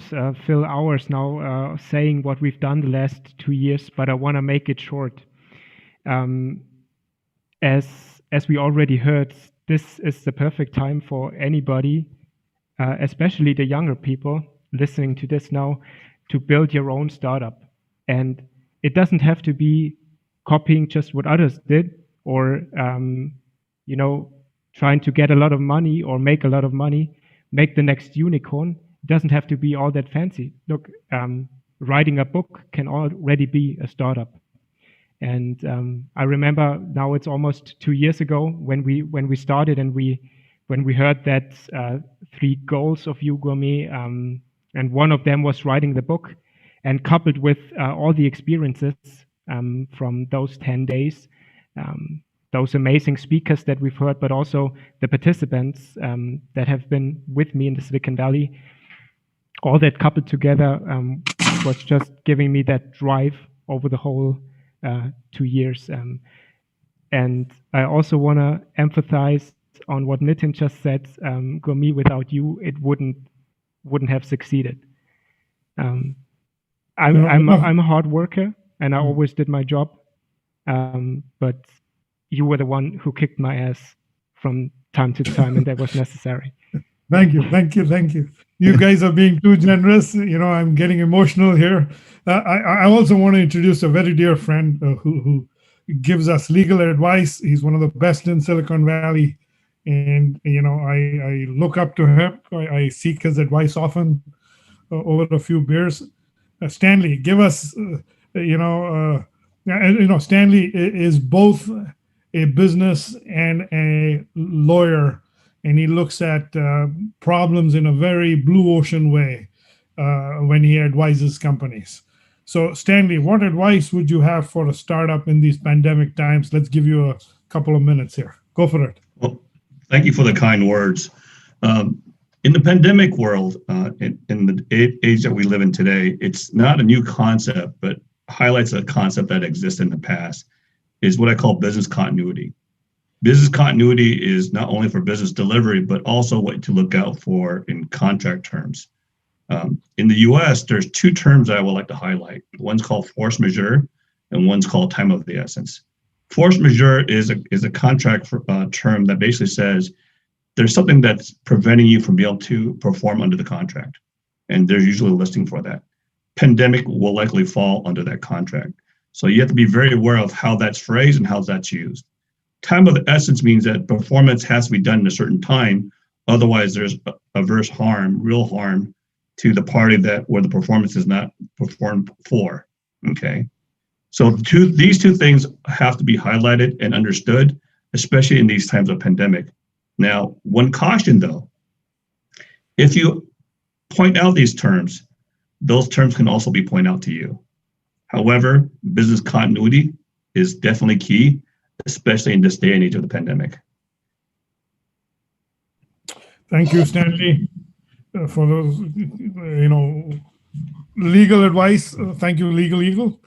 fill hours now saying what we've done the last 2 years, but I want to make it short. As we already heard, this is the perfect time for anybody, especially the younger people listening to this now, to build your own startup. And it doesn't have to be copying just what others did, or trying to get a lot of money or make a lot of money, make the next unicorn. It doesn't have to be all that fancy. Look, writing a book can already be a startup. And I remember now it's almost 2 years ago when we started, and when we heard that 3 goals of 𝘘𝘀𝘀𝘀𝘀, and one of them was writing the book, and coupled with all the experiences from those 10 days, those amazing speakers that we've heard, but also the participants that have been with me in the Silicon Valley, all that coupled together was just giving me that drive over the whole 2 years. And I also want to emphasize on what Nitin just said. 𝘘𝘀𝘀𝘀𝘀, without you, it wouldn't have succeeded. I'm a hard worker, and I always did my job, but you were the one who kicked my ass from time to time, and that was necessary. Thank you. You guys are being too generous. I'm getting emotional here. I also want to introduce a very dear friend who gives us legal advice. He's one of the best in Silicon Valley, and I look up to him. I seek his advice often over a few beers. Stanley, give us, Stanley is both a business and a lawyer, and he looks at problems in a very blue ocean way when he advises companies. So, Stanley, what advice would you have for a startup in these pandemic times? Let's give you a couple of minutes here. Go for it. Well, thank you for the kind words. In the pandemic world, in the age that we live in today, it's not a new concept, but highlights a concept that exists in the past, is what I call business continuity. Business continuity is not only for business delivery, but also what to look out for in contract terms. In the US, there's 2 terms that I would like to highlight. One's called force majeure, and one's called time of the essence. Force majeure is a contract term that basically says there's something that's preventing you from being able to perform under the contract, and there's usually a listing for that. Pandemic will likely fall under that contract. So you have to be very aware of how that's phrased and how that's used. Time of the essence means that performance has to be done in a certain time. Otherwise, there's adverse harm, real harm to the party where the performance is not performed for. Okay. So these two things have to be highlighted and understood, especially in these times of pandemic. Now, one caution though, if you point out these terms, those terms can also be pointed out to you. However, business continuity is definitely key, especially in this day and age of the pandemic. Thank you, Stanley, for those, legal advice. Thank you, Legal Eagle.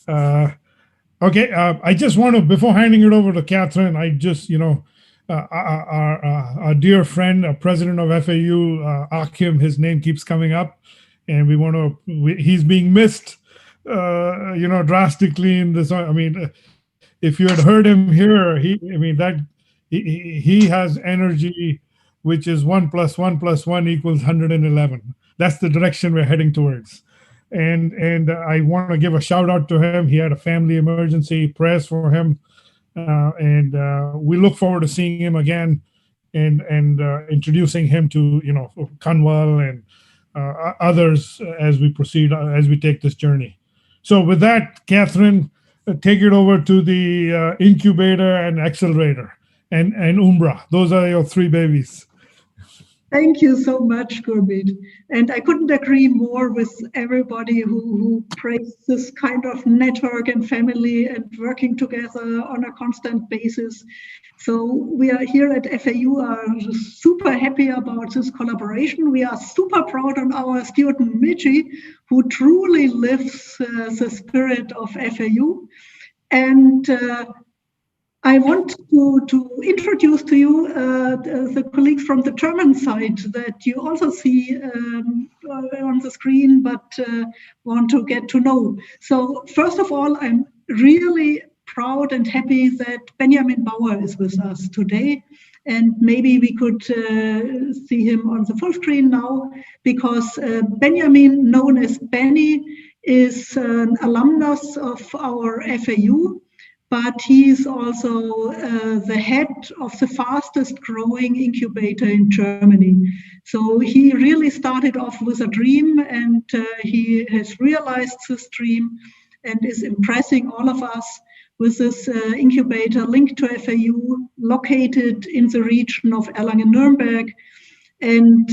Okay, I just want to, before handing it over to Kathrin, I just, our dear friend, president of FAU, Akim, his name keeps coming up, and he's being missed, drastically in this. I mean, if you had heard him here, he has energy, which is 1 + 1 + 1 = 111. That's the direction we're heading towards. And I want to give a shout out to him. He had a family emergency. Prayers for him. And we look forward to seeing him again and introducing him to, Kanwal and others as we proceed, as we take this journey. So with that, Kathrin, take it over to the incubator and accelerator and Umbra. Those are your 3 babies. Thank you so much, Gurmeet. And I couldn't agree more with everybody who praised this kind of network and family and working together on a constant basis. So we are here at FAU are super happy about this collaboration. We are super proud on our student Michi, who truly lives the spirit of FAU. And I want to introduce to you the colleagues from the German side that you also see on the screen, but want to get to know. So first of all, I'm really proud and happy that Benjamin Bauer is with us today. And maybe we could see him on the full screen now, because Benjamin, known as Benny, is an alumnus of our FAU, but he is also the head of the fastest growing incubator in Germany. So he really started off with a dream, and he has realized this dream and is impressing all of us with this incubator linked to FAU, located in the region of Erlangen-Nuremberg. And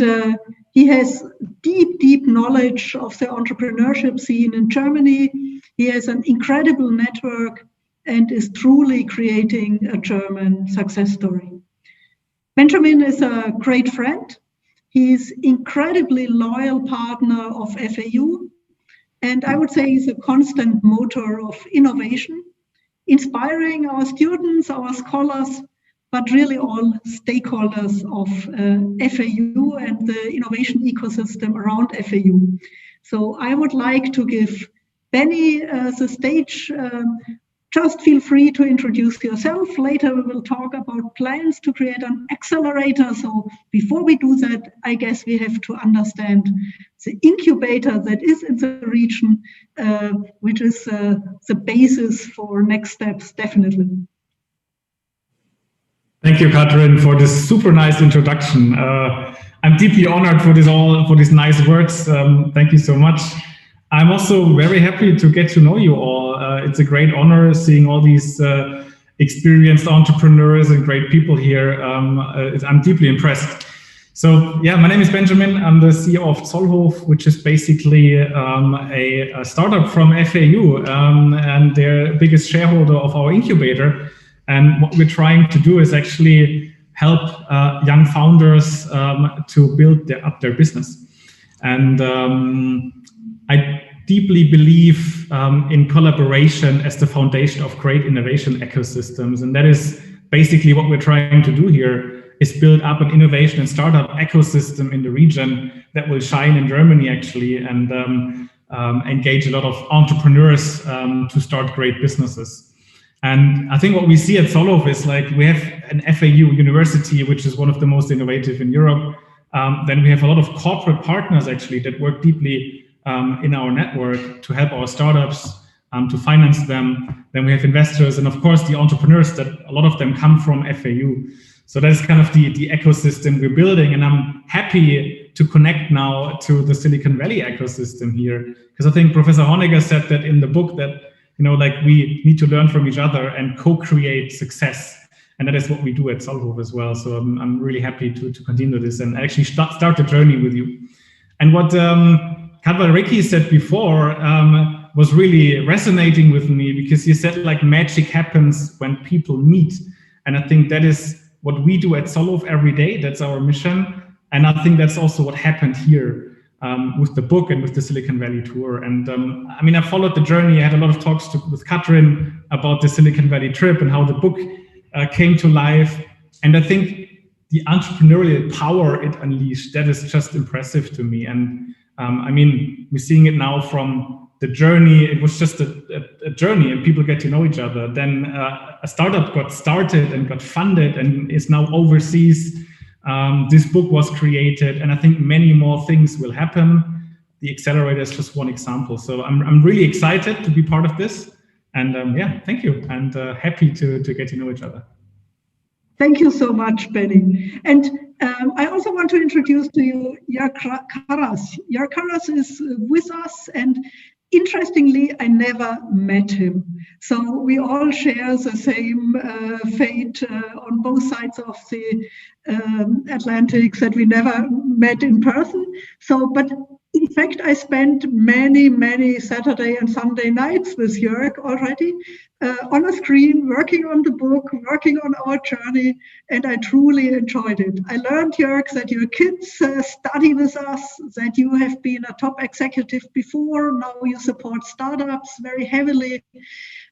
he has deep knowledge of the entrepreneurship scene in Germany. He has an incredible network and is truly creating a German success story. Benjamin is a great friend. He's incredibly loyal partner of FAU. And I would say he's a constant motor of innovation, inspiring our students, our scholars, but really all stakeholders of FAU and the innovation ecosystem around FAU. So I would like to give Benny the stage. Just feel free to introduce yourself. Later we will talk about plans to create an accelerator. So before we do that, I guess we have to understand the incubator that is in the region, which is the basis for next steps, definitely. Thank you, Kathrin, for this super nice introduction. I'm deeply honored for these nice words. Thank you so much. I'm also very happy to get to know you all. It's a great honor seeing all these experienced entrepreneurs and great people here. I'm deeply impressed. So yeah, my name is Benjamin. I'm the CEO of Zollhof, which is basically a startup from FAU and their biggest shareholder of our incubator. And what we're trying to do is actually help young founders to build up their business. And I deeply believe in collaboration as the foundation of great innovation ecosystems. And that is basically what we're trying to do here, is build up an innovation and startup ecosystem in the region that will shine in Germany, actually, and engage a lot of entrepreneurs to start great businesses. And I think what we see at Zollhof is, like, we have an FAU university, which is one of the most innovative in Europe. Then we have a lot of corporate partners, actually, that work deeply in our network to help our startups, to finance them. Then we have investors, and of course the entrepreneurs, that a lot of them come from FAU. So that's kind of the ecosystem we're building, and I'm happy to connect now to the Silicon Valley ecosystem here, because I think Professor Honegger said that in the book, that, you know, like, we need to learn from each other and co-create success. And that is what we do at Zollhof as well. So I'm really happy to continue this and actually start the journey with you. And what Kanwal Rekhi said before was really resonating with me, because he said, like, magic happens when people meet. And I think that is what we do at Zollhof every day. That's our mission. And I think that's also what happened here with the book and with the Silicon Valley tour. And I mean, I followed the journey. I had a lot of talks with Kathrin about the Silicon Valley trip and how the book came to life. And I think the entrepreneurial power it unleashed, that is just impressive to me. And I mean, we're seeing it now from the journey. It was just a journey, and people get to know each other. Then a startup got started and got funded and is now overseas. This book was created, and I think many more things will happen. The accelerator is just one example. So I'm really excited to be part of this. And yeah, thank you, and happy to get to know each other. Thank you so much, Benny. And I also want to introduce to you Jörg Karas. Jörg Karas is with us, and interestingly, I never met him. So we all share the same fate on both sides of the Atlantic, that we never met in person. So, but in fact, I spent many Saturday and Sunday nights with Jörg already on a screen, working on the book, working on our journey, and I truly enjoyed it. I learned, Jörg, that your kids study with us, that you have been a top executive before, now you support startups very heavily.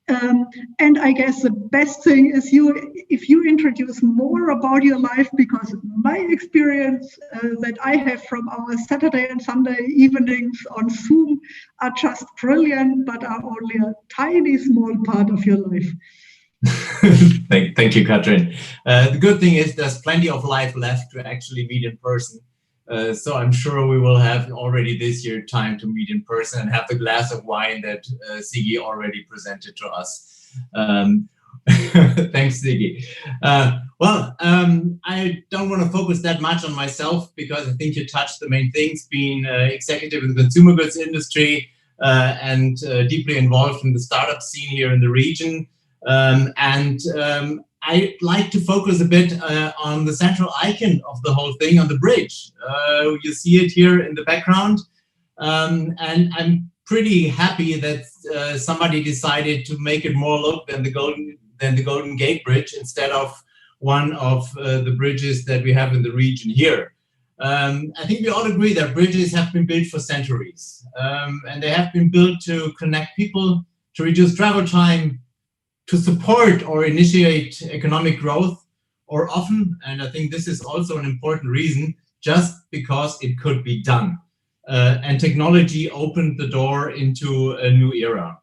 And I guess the best thing is if you introduce more about your life, because my experience that I have from our Saturday and Sunday evenings on Zoom are just brilliant, but are only a tiny small part of your life. Thank you, Kathrin. The good thing is there's plenty of life left to actually meet in person. So I'm sure we will have already this year time to meet in person and have the glass of wine that Sigi already presented to us. Thanks, Sigi. I don't want to focus that much on myself because I think you touched the main things, being executive in the consumer goods industry and deeply involved in the startup scene here in the region. I'd like to focus a bit on the central icon of the whole thing, on the bridge. You see it here in the background. And I'm pretty happy that somebody decided to make it more look than the Golden Gate Bridge instead of one of the bridges that we have in the region here. I think we all agree that bridges have been built for centuries, and they have been built to connect people, to reduce travel time, to support or initiate economic growth, or often, and I think this is also an important reason, just because it could be done. And technology opened the door into a new era.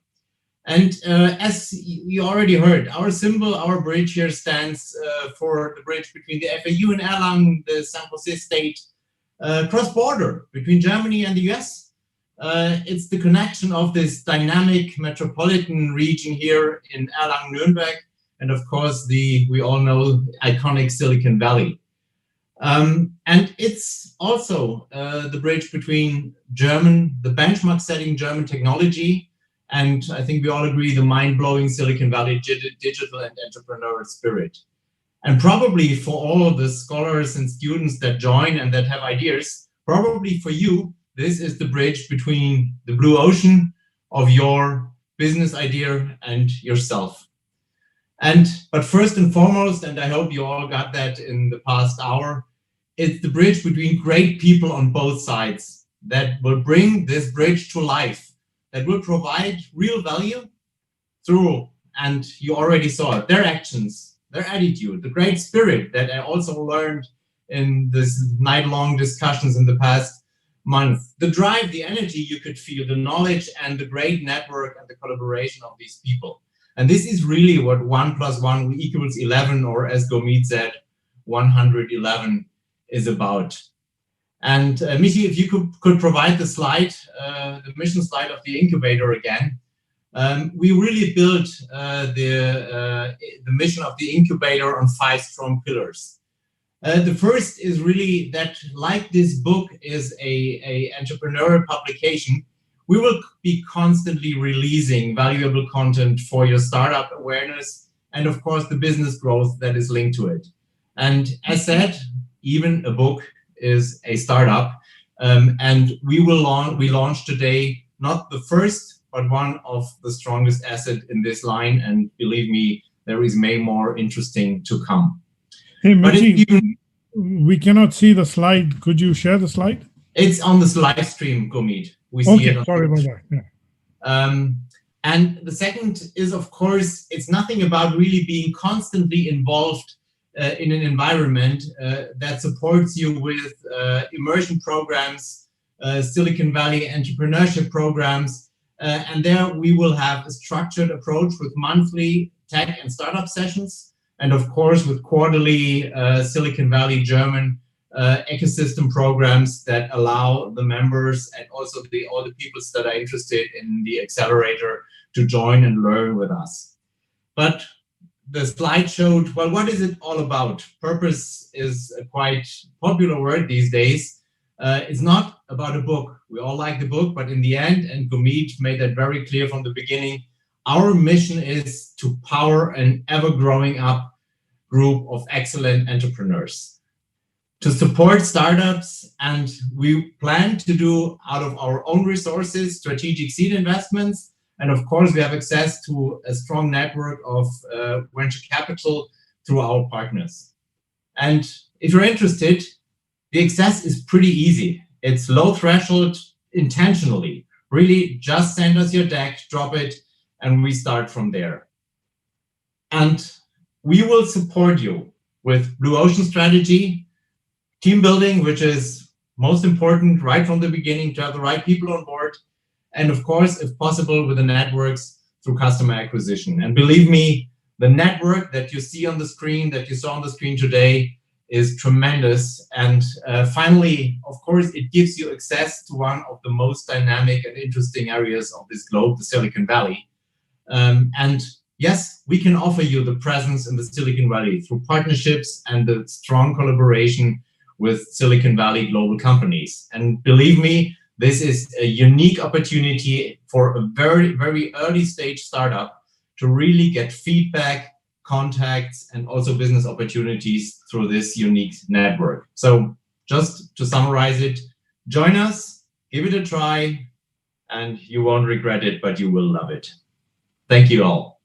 And as you already heard, our symbol, our bridge here stands for the bridge between the FAU in Erlangen, the San Jose state, cross-border between Germany and the US. It's the connection of this dynamic metropolitan region here in Erlangen-Nuremberg, and of course, we all know iconic Silicon Valley. And it's also the bridge between the benchmark-setting German technology, and I think we all agree, the mind-blowing Silicon Valley digital and entrepreneurial spirit. And probably for all the scholars and students that join and that have ideas, probably for you, this is the bridge between the blue ocean of your business idea and yourself. But first and foremost, and I hope you all got that in the past hour, it's the bridge between great people on both sides that will bring this bridge to life, that will provide real value through, and you already saw it, their actions, their attitude, the great spirit that I also learned in this night-long discussions in the past month, the drive, the energy you could feel, the knowledge and the great network and the collaboration of these people. And this is really what 1 + 1 = 11, or as Gurmeet said, 111 is about. And Michi, if you could provide the slide, the mission slide of the incubator again. We really built the mission of the incubator on 5 strong pillars. The first is really that, like this book is a entrepreneurial publication, we will be constantly releasing valuable content for your startup awareness and of course the business growth that is linked to it. And as said, even a book is a startup, and we launched today not the first, but one of the strongest assets in this line, and believe me, there is way more interesting to come. Hey, Michi, we cannot see the slide. Could you share the slide? It's on this live stream, Gurmeet. We see okay, it. Sorry about that. Yeah. And the second is, of course, it's nothing about really being constantly involved in an environment that supports you with immersion programs, Silicon Valley entrepreneurship programs, and there we will have a structured approach with monthly tech and startup sessions, and of course with quarterly Silicon Valley German ecosystem programs that allow the members and also all the people that are interested in the accelerator to join and learn with us. But the slide showed, well, what is it all about? Purpose is a quite popular word these days. It's not about a book. We all like the book, but in the end, and Gurmeet made that very clear from the beginning, our mission is to power an ever-growing up group of excellent entrepreneurs, to support startups, and we plan to do out of our own resources, strategic seed investments, and of course, we have access to a strong network of venture capital through our partners. And if you're interested, the access is pretty easy. It's low threshold intentionally. Really, just send us your deck, drop it, and we start from there. And we will support you with Blue Ocean strategy, team building, which is most important right from the beginning to have the right people on board, and of course, if possible, with the networks through customer acquisition. And believe me, the network that you see on the screen, that you saw on the screen today, is tremendous. And finally, of course, it gives you access to one of the most dynamic and interesting areas of this globe, the Silicon Valley. And yes, we can offer you the presence in the Silicon Valley through partnerships and the strong collaboration with Silicon Valley global companies. And believe me, this is a unique opportunity for a very, very early stage startup to really get feedback, contacts, and also business opportunities through this unique network. So just to summarize it, join us, give it a try, and you won't regret it, but you will love it. Thank you all.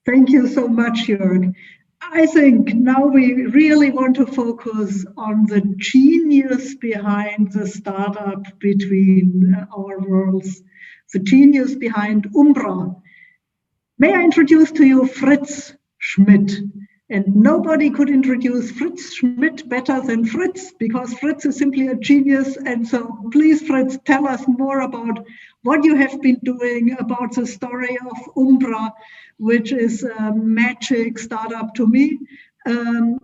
Thank you so much, Jörg. I think now we really want to focus on the genius behind the startup between our worlds, the genius behind Umbra. May I introduce to you Fritz Schmidt? And nobody could introduce Fritz Schmidt better than Fritz, because Fritz is simply a genius. And so please, Fritz, tell us more about what you have been doing, about the story of Umbra, which is a magic startup to me,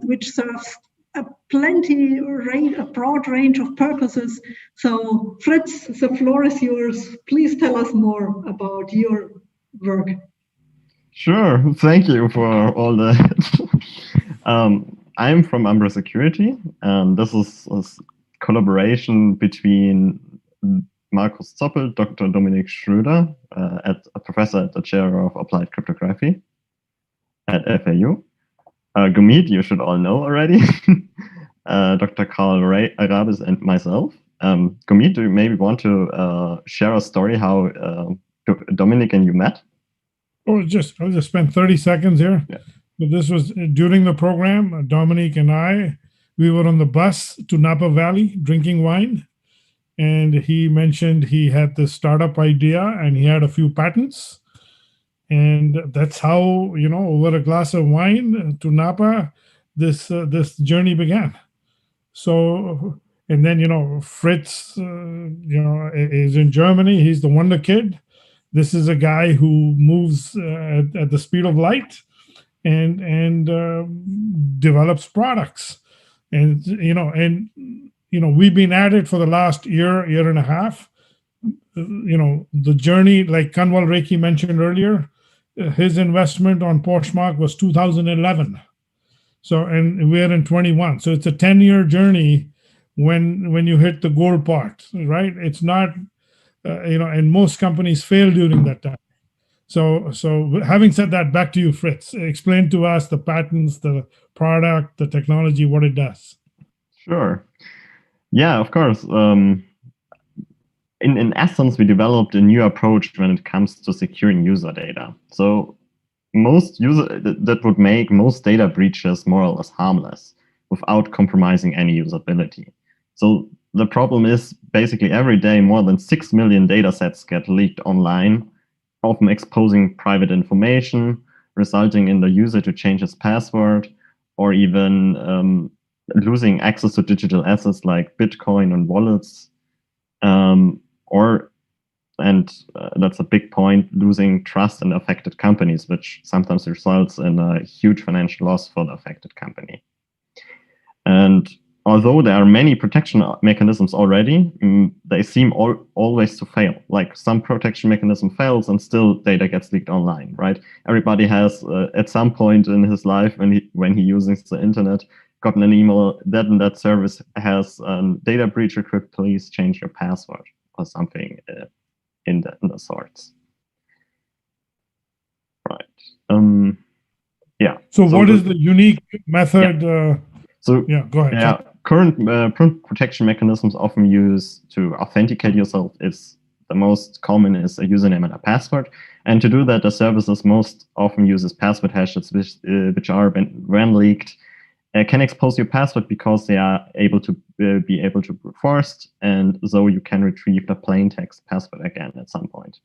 which serves a broad range of purposes. So Fritz, the floor is yours. Please tell us more about your work. Sure, thank you for all that. I'm from Umbra Security, and this is a collaboration between Markus Zoppel, Dr. Dominik Schröder, a professor at the chair of applied cryptography at FAU. Gurmeet, you should all know already. Dr. Karl Rabes and myself. Gurmeet, do you maybe want to share a story how Dominik and you met? I'll just spend 30 seconds here. Yeah. But this was during the program. Dominic and I, we were on the bus to Napa Valley drinking wine, and he mentioned he had this startup idea and he had a few patents, and that's how, over a glass of wine to Napa, this journey began. So, and then Fritz, is in Germany. He's the wonder kid. This is a guy who moves at the speed of light and develops products. And we've been at it for the last year and a half. The journey, like Kanwal Rekhi mentioned earlier, his investment on Poshmark was 2011. So, and we're in 21. So it's a 10-year journey when you hit the goal part, right? It's not. And most companies fail during that time. So having said that, back to you, Fritz. Explain to us the patents, the product, the technology, what it does. Sure. Yeah, of course. In essence, we developed a new approach when it comes to securing user data. So that would make most data breaches more or less harmless without compromising any usability. So the problem is basically every day more than 6 million data sets get leaked online, often exposing private information, resulting in the user to change his password, or even losing access to digital assets like Bitcoin and wallets, and that's a big point, losing trust in affected companies, which sometimes results in a huge financial loss for the affected company. And although there are many protection mechanisms already, they seem always to fail. Like some protection mechanism fails and still data gets leaked online, right? Everybody has, at some point in his life when he uses the internet, gotten an email that and that service has data breach occurred, please change your password or something in the sorts. Right. Yeah. So what is the unique method? Yeah. Yeah, go ahead. Yeah. Current protection mechanisms often used to authenticate yourself is the most common is a username and a password. And to do that, the services most often uses password hashes, which are, when leaked, can expose your password because they are able to be able to brute force, and so you can retrieve the plain text password again at some point.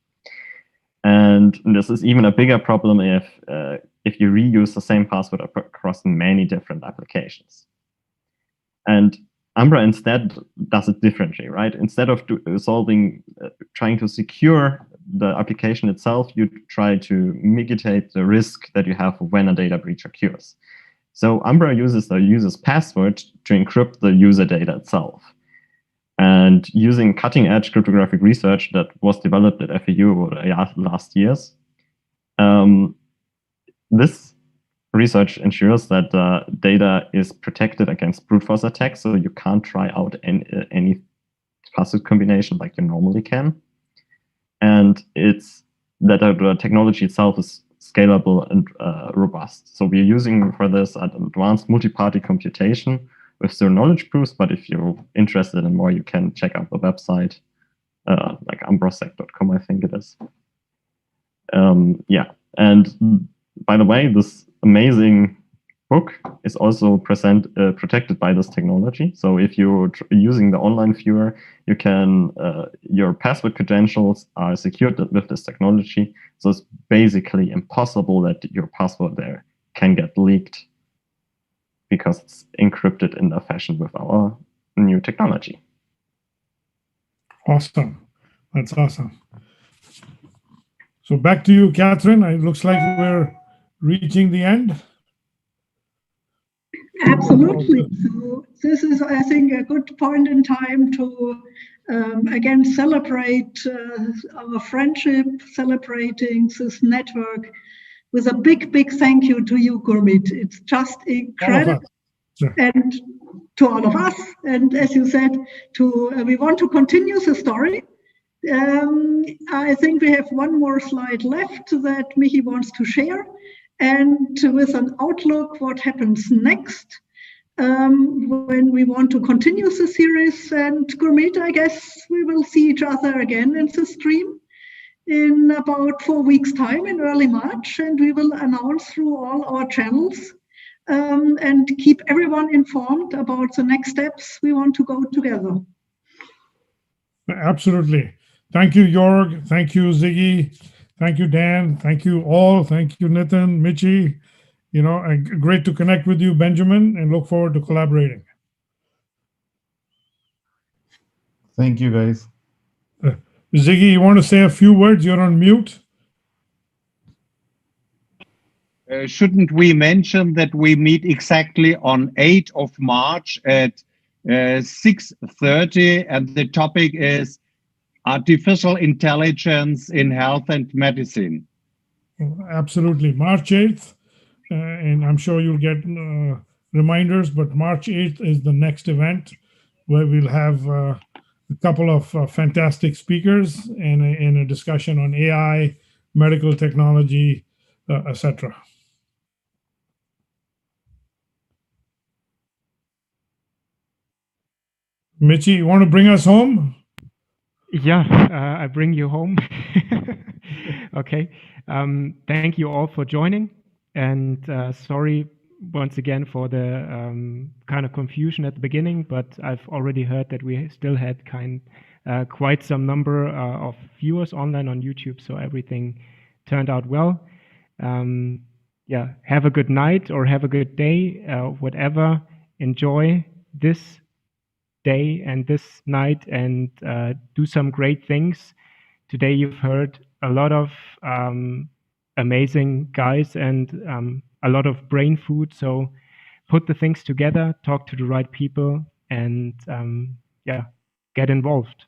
And this is even a bigger problem if you reuse the same password across many different applications. And Umbra instead does it differently, right? Instead of trying to secure the application itself, you try to mitigate the risk that you have when a data breach occurs. So Umbra uses the user's password to encrypt the user data itself. And using cutting-edge cryptographic research that was developed at FAU over the last years, this research ensures that the data is protected against brute force attacks, so you can't try out any password combination like you normally can. And it's that the technology itself is scalable and robust. So we're using for this advanced multi-party computation with zero knowledge proofs, but if you're interested in more, you can check out the website, like umbrasec.com, I think it is. Yeah, and by the way, this amazing book is also protected by this technology. So if you're using the online viewer, you can, your password credentials are secured with this technology. So it's basically impossible that your password there can get leaked because it's encrypted in a fashion with our new technology. Awesome. That's awesome. So back to you, Kathrin. It looks like we're reaching the end. Absolutely. So this is, I think, a good point in time to again celebrate our friendship, celebrating this network with a big, big thank you to you, Gurmeet. It's just incredible. Sure. And to all of us. And as you said, we want to continue the story. I think we have one more slide left that Michi wants to share. And with an outlook, what happens next when we want to continue the series. And Gurmeet, I guess we will see each other again in the stream in about 4 weeks' time in early March. And we will announce through all our channels and keep everyone informed about the next steps we want to go together. Absolutely. Thank you, Jörg. Thank you, Ziggy. Thank you, Dan. Thank you all. Thank you, Nitin, Michi. You know, great to connect with you, Benjamin, and look forward to collaborating. Thank you, guys. Ziggy, you want to say a few words? You're on mute. Shouldn't we mention that we meet exactly on 8th of March at 6:30, and the topic is artificial intelligence in health and medicine? Absolutely. March 8th, and I'm sure you'll get reminders, but March 8th is the next event where we'll have a couple of fantastic speakers and a discussion on AI, medical technology, etc. Michi, you want to bring us home? Yeah, I bring you home. Okay. Thank you all for joining. And sorry once again for the kind of confusion at the beginning, but I've already heard that we still had quite some number of viewers online on YouTube, so everything turned out well. Yeah, have a good night or have a good day, whatever. Enjoy this day and this night and do some great things. Today you've heard a lot of amazing guys and a lot of brain food. So put the things together, talk to the right people, and yeah, get involved.